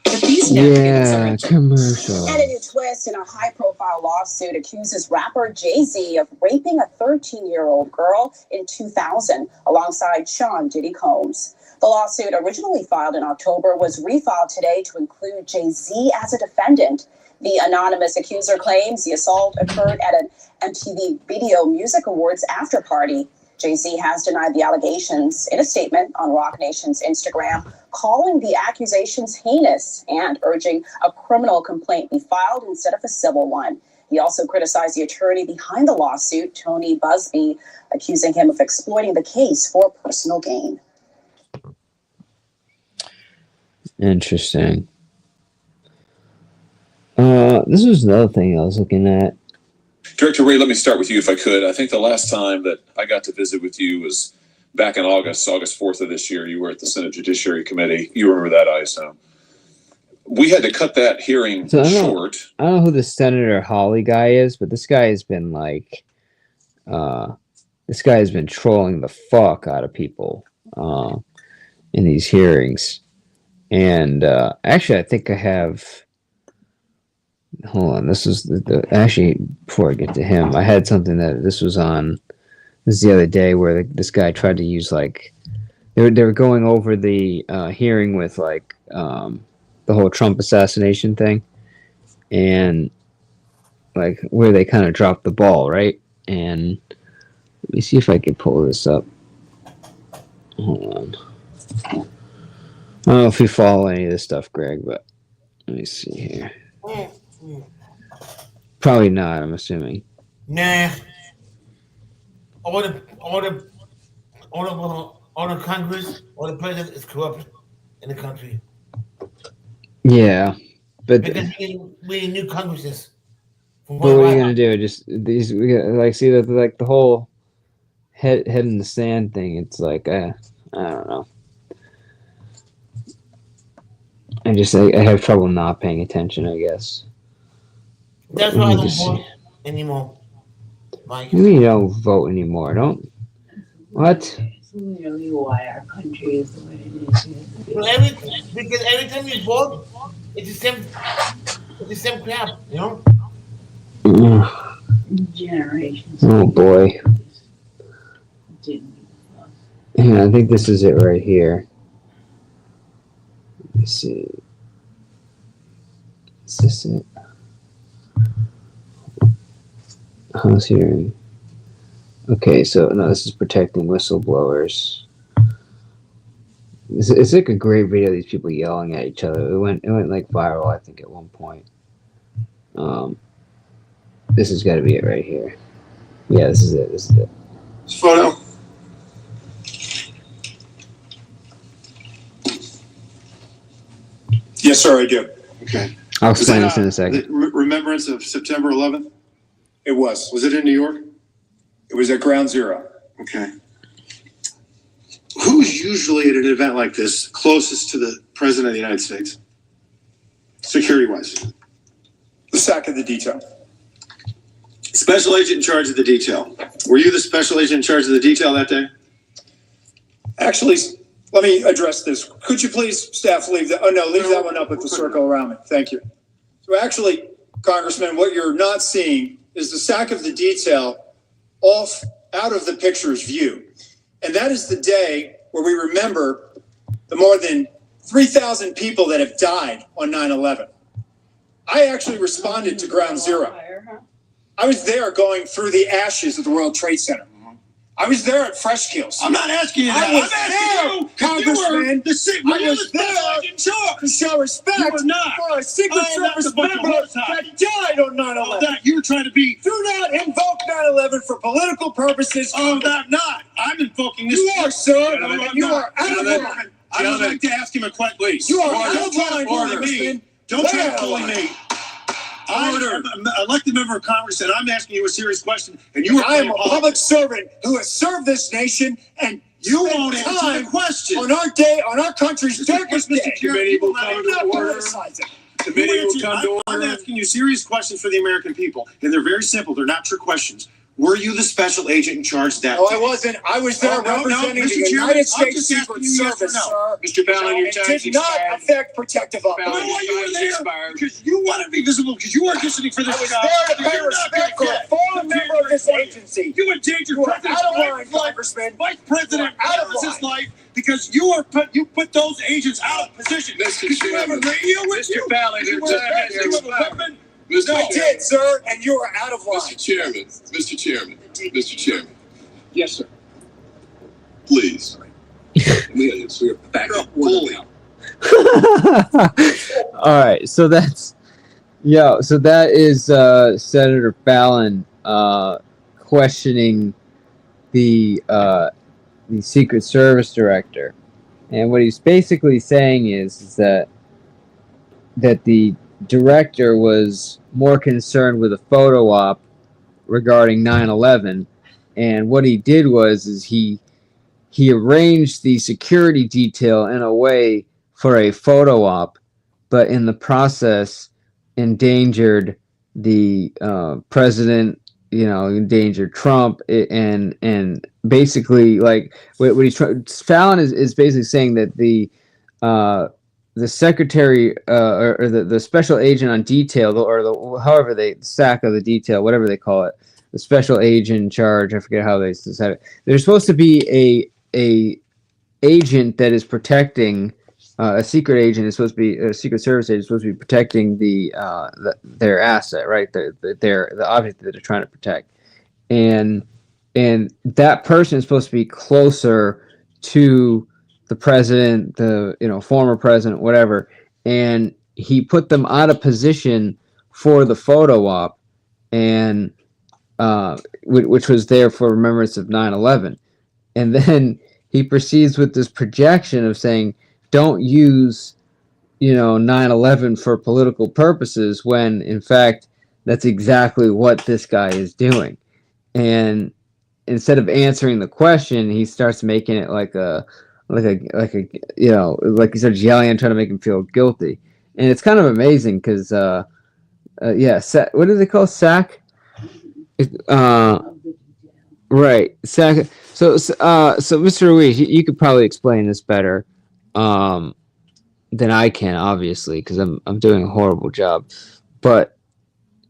But these yeah, commercial. And a new twist in a high-profile lawsuit accuses rapper Jay-Z of raping a 13-year-old girl in 2000 alongside Sean Diddy Combs. The lawsuit, originally filed in October, was refiled today to include Jay-Z as a defendant. The anonymous accuser claims the assault occurred at an MTV Video Music Awards after-party. Jay-Z has denied the allegations in a statement on Roc Nation's Instagram, calling the accusations heinous and urging a criminal complaint be filed instead of a civil one. He also criticized the attorney behind the lawsuit, Tony Busby, accusing him of exploiting the case for personal gain. Interesting. This was another thing I was looking at. Director Ray, let me start with you if I could. I think the last time that I got to visit with you was back in August 4th of this year. You were at the Senate Judiciary Committee. You remember that, I assume. We had to cut that hearing short. I don't know who the Senator Hawley guy is, but this guy has been like, trolling the fuck out of people in these hearings. And actually, I think I have. Hold on, this is actually before I get to him, I had something that this was the other day where this guy tried to use like they were going over the hearing with like the whole Trump assassination thing, and like where they kind of dropped the ball, right? And let me see if I can pull this up. Hold on. I don't know if you follow any of this stuff, Greg, but let me see here. Probably not, I'm assuming. Nah. All the Congress, all the president is corrupt in the country. Yeah, but because we need new Congresses. What are you gonna do? Just these, like, see that, like the whole head in the sand thing. It's like I don't know. I have trouble not paying attention, I guess. That's why I don't vote anymore. Mike. You don't vote anymore, don't? What? It's literally why our country is the way it is. Because every time you vote, it's the same crap, you know? Generations. Oh boy. Yeah, I think this is it right here. Let me see. Is this it? House hearing. Okay, so no, this is protecting whistleblowers. It's like a great video of these people yelling at each other. It went like viral, I think, at one point. This has got to be it right here. Yeah, this is it. This is it. Photo. Yes, sir, I do. Okay. I'll explain this in a second. Remembrance of September 11th? It was. Was it in New York? It was at Ground Zero. Okay. Who's usually at an event like this closest to the President of the United States? Security-wise. The SAC of the detail. Special agent in charge of the detail. Were you the special agent in charge of the detail that day? Actually, let me address this. Could you please, staff, leave that? Oh, no, leave that one up with the circle around it. Thank you. So actually, Congressman, what you're not seeing is the SAC of the detail off out of the picture's view. And that is the day where we remember the more than 3,000 people that have died on 9/11. I actually responded to Ground Zero. I was there going through the ashes of the World Trade Center. I was there at Fresh Kills. I'm not asking you that. I'm asking you, Congressman. I was there to show respect for a Secret Service member that died on 9/11. That you're trying to be. Do not invoke 9/11 for political purposes. Oh, I'm not. I'm invoking this. You are, sir. You are out of line. I would like to ask him a question, please. You are out of line, Congressman. Don't try to bully me. I'm an elected member of Congress, and I'm asking you a serious question. And you are I am a public servant who has served this nation, and you won't answer the question on our day, on our country's darkest day. Committee will come to order. Committee will come to order. I'm asking you serious questions for the American people, and they're very simple. They're not trick questions. Were you the special agent in charge that day? No, I wasn't. I was there representing the United States Secret Service, sir. Mr. Fallon, your time is expired. It did not affect protective operations. No, you were there because you want to be visible because you are auditioning for this job. I was there to pay respect for a fallen member of this agency. You endangered President's life, Vice President Harris's life, because you put those agents out of position. Did you have a radio with you? Mr. Fallon, your time has expired. I did, sir, and you are out of line. Mr. Chairman. Yes, sir. Please. We're back up. All right, so that's so that is Senator Fallon questioning the Secret Service director, and what he's basically saying is that the director was more concerned with a photo op regarding 9/11, and what he did was he arranged the security detail in a way for a photo op, but in the process endangered the president, endangered Trump, and basically, like, what he's trying. Fallon is basically saying that the secretary or the special agent on detail, or however they SAC of the detail, whatever they call it, the special agent in charge, I forget how they said it. There's supposed to be a agent that is protecting a secret agent is supposed to be a Secret Service agent is supposed to be protecting their asset, right? The object that they're trying to protect, and that person is supposed to be closer to the president, the former president, whatever, and he put them out of position for the photo op, and which was there for remembrance of 9/11, and then he proceeds with this projection of saying, "Don't use 9/11 for political purposes," when in fact that's exactly what this guy is doing, and instead of answering the question, he starts making it like he starts yelling and trying to make him feel guilty, and it's kind of amazing because what do they call SAC? Right, SAC. So Mr. Ruiz, you could probably explain this better than I can, obviously, because I'm doing a horrible job, but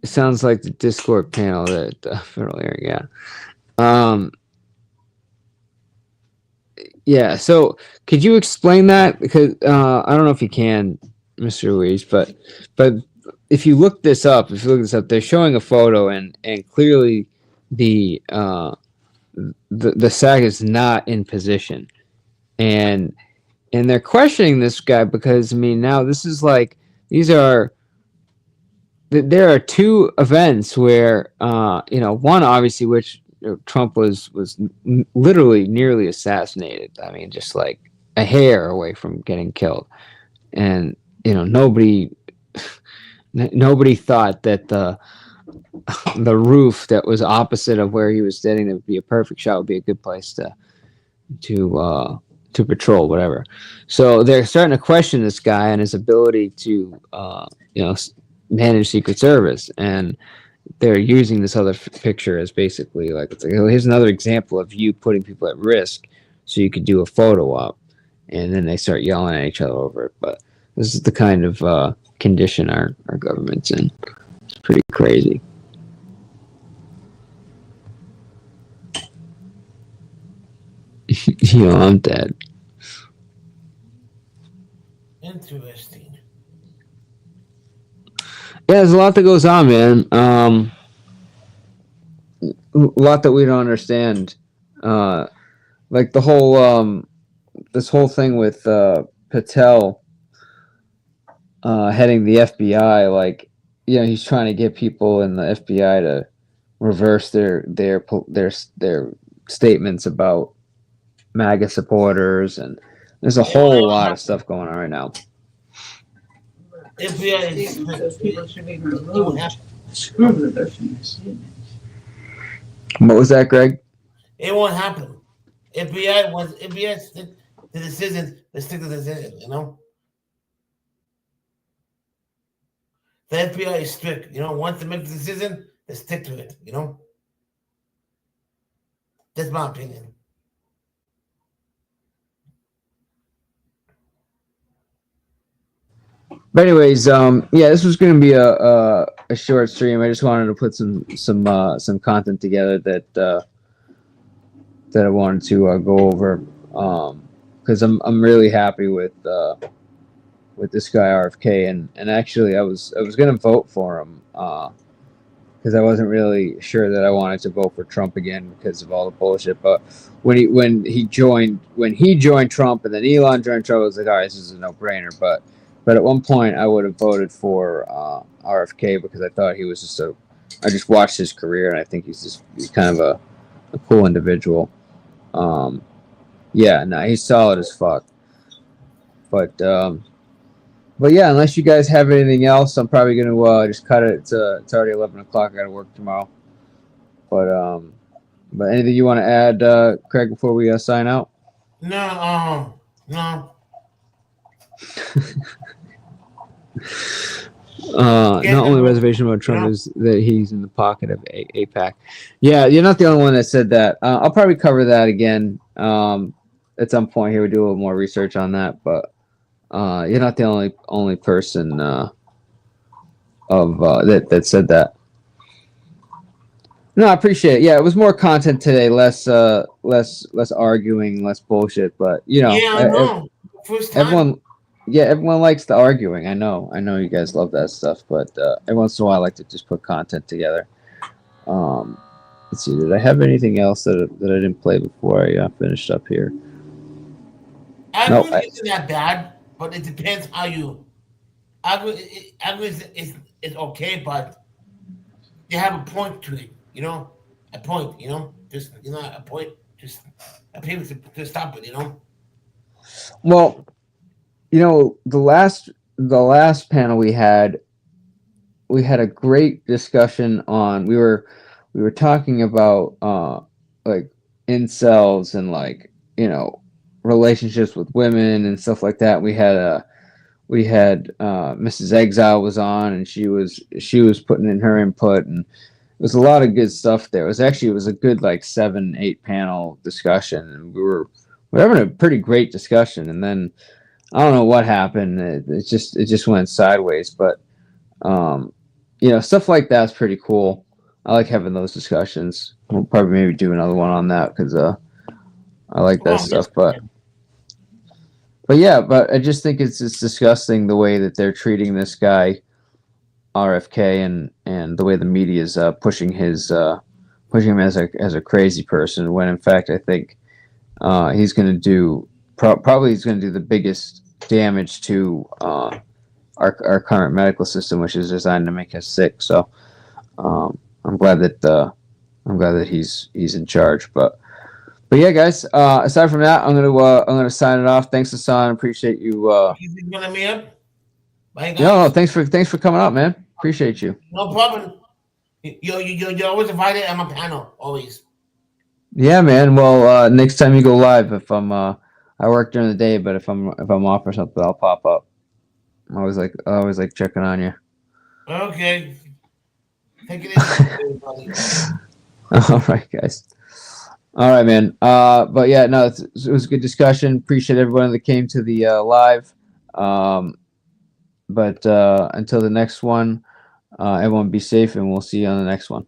it sounds like the Discord panel that the federal hearing, so could you explain that? Because I don't know if you can, Mr. Ruiz, but if you look this up, they're showing a photo, and clearly the sack is not in position, and they're questioning this guy because, I mean, now this is like, there are two events where, one obviously, which Trump was literally nearly assassinated. I mean, just like a hair away from getting killed, and nobody thought that the roof that was opposite of where he was standing, that would be a perfect shot, would be a good place to patrol, whatever. So they're starting to question this guy and his ability to manage Secret Service, and they're using this other picture as basically like, it's like, oh, here's another example of you putting people at risk so you could do a photo op, and then they start yelling at each other over it. But this is the kind of condition our government's in. It's pretty crazy. I'm dead. Interesting. Yeah, there's a lot that goes on, man. A lot that we don't understand. Like the whole this whole thing with Patel heading the FBI. Like, he's trying to get people in the FBI to reverse their statements about MAGA supporters, and there's a whole lot of stuff going on right now. Those people should be removed. What was that, Greg? It won't happen. FBI stick the decision. They stick to the decision. The FBI is strict. Once they make the decision, they stick to it. That's my opinion. But anyways, this was going to be a short stream. I just wanted to put some content together that I wanted to go over, because I'm really happy with this guy RFK, and actually I was going to vote for him because I wasn't really sure that I wanted to vote for Trump again because of all the bullshit. But when he joined Trump, and then Elon joined Trump, I was like, all right, this is a no-brainer. But at one point, I would have voted for RFK because I thought he was I just watched his career, and I think he's kind of a cool individual. He's solid as fuck. But yeah, unless you guys have anything else, I'm probably going to just cut it. It's already 11 o'clock. I got to work tomorrow. But anything you want to add, Craig, before we sign out? No. Not only reservation about Trump is that he's in the pocket of AIPAC. Yeah, you're not the only one that said that. I'll probably cover that again at some point here. We do a little more research on that, but you're not the only person that said that. No, I appreciate it. Yeah, it was more content today, less arguing, less bullshit. But First time. Everyone likes the arguing. I know you guys love that stuff, but every once in a while I like to just put content together. Let's see, did I have anything else that I didn't play before I finished up here? Arguing isn't that bad, but it depends how you arguing is okay, but you have a point to it, a point, just a point, just a people to stop it, Well, the last panel we had a great discussion on. We were talking about like incels and like relationships with women and stuff like that. We had Mrs. Exile was on, and she was putting in her input, and it was a lot of good stuff there. It was a good like 7-8 panel discussion, and we were having a pretty great discussion. And then I don't know what happened. It just went sideways. But stuff like that's pretty cool. I like having those discussions. We'll probably maybe do another one on that because I like that stuff. But I just think it's disgusting the way that they're treating this guy. RFK and the way the media is pushing him as a crazy person, when in fact I think he's going to do probably he's going to do the biggest damage to our current medical system, which is designed to make us sick. So I'm glad that he's in charge. But yeah, guys. Aside from that, I'm gonna sign it off. Thanks, Hassan. Appreciate you. You gonna me up? Bye, guys. No, thanks for coming up, man. Appreciate you. No problem. You're always invited on my panel, always. Yeah, man. Well, next time you go live, if I'm I work during the day, but if I'm off or something, I'll pop up. I always like checking on you. Okay. Take it easy, everybody. All right, guys. All right, man. But yeah, no, it was a good discussion. Appreciate everyone that came to the live. But until the next one, everyone be safe, and we'll see you on the next one.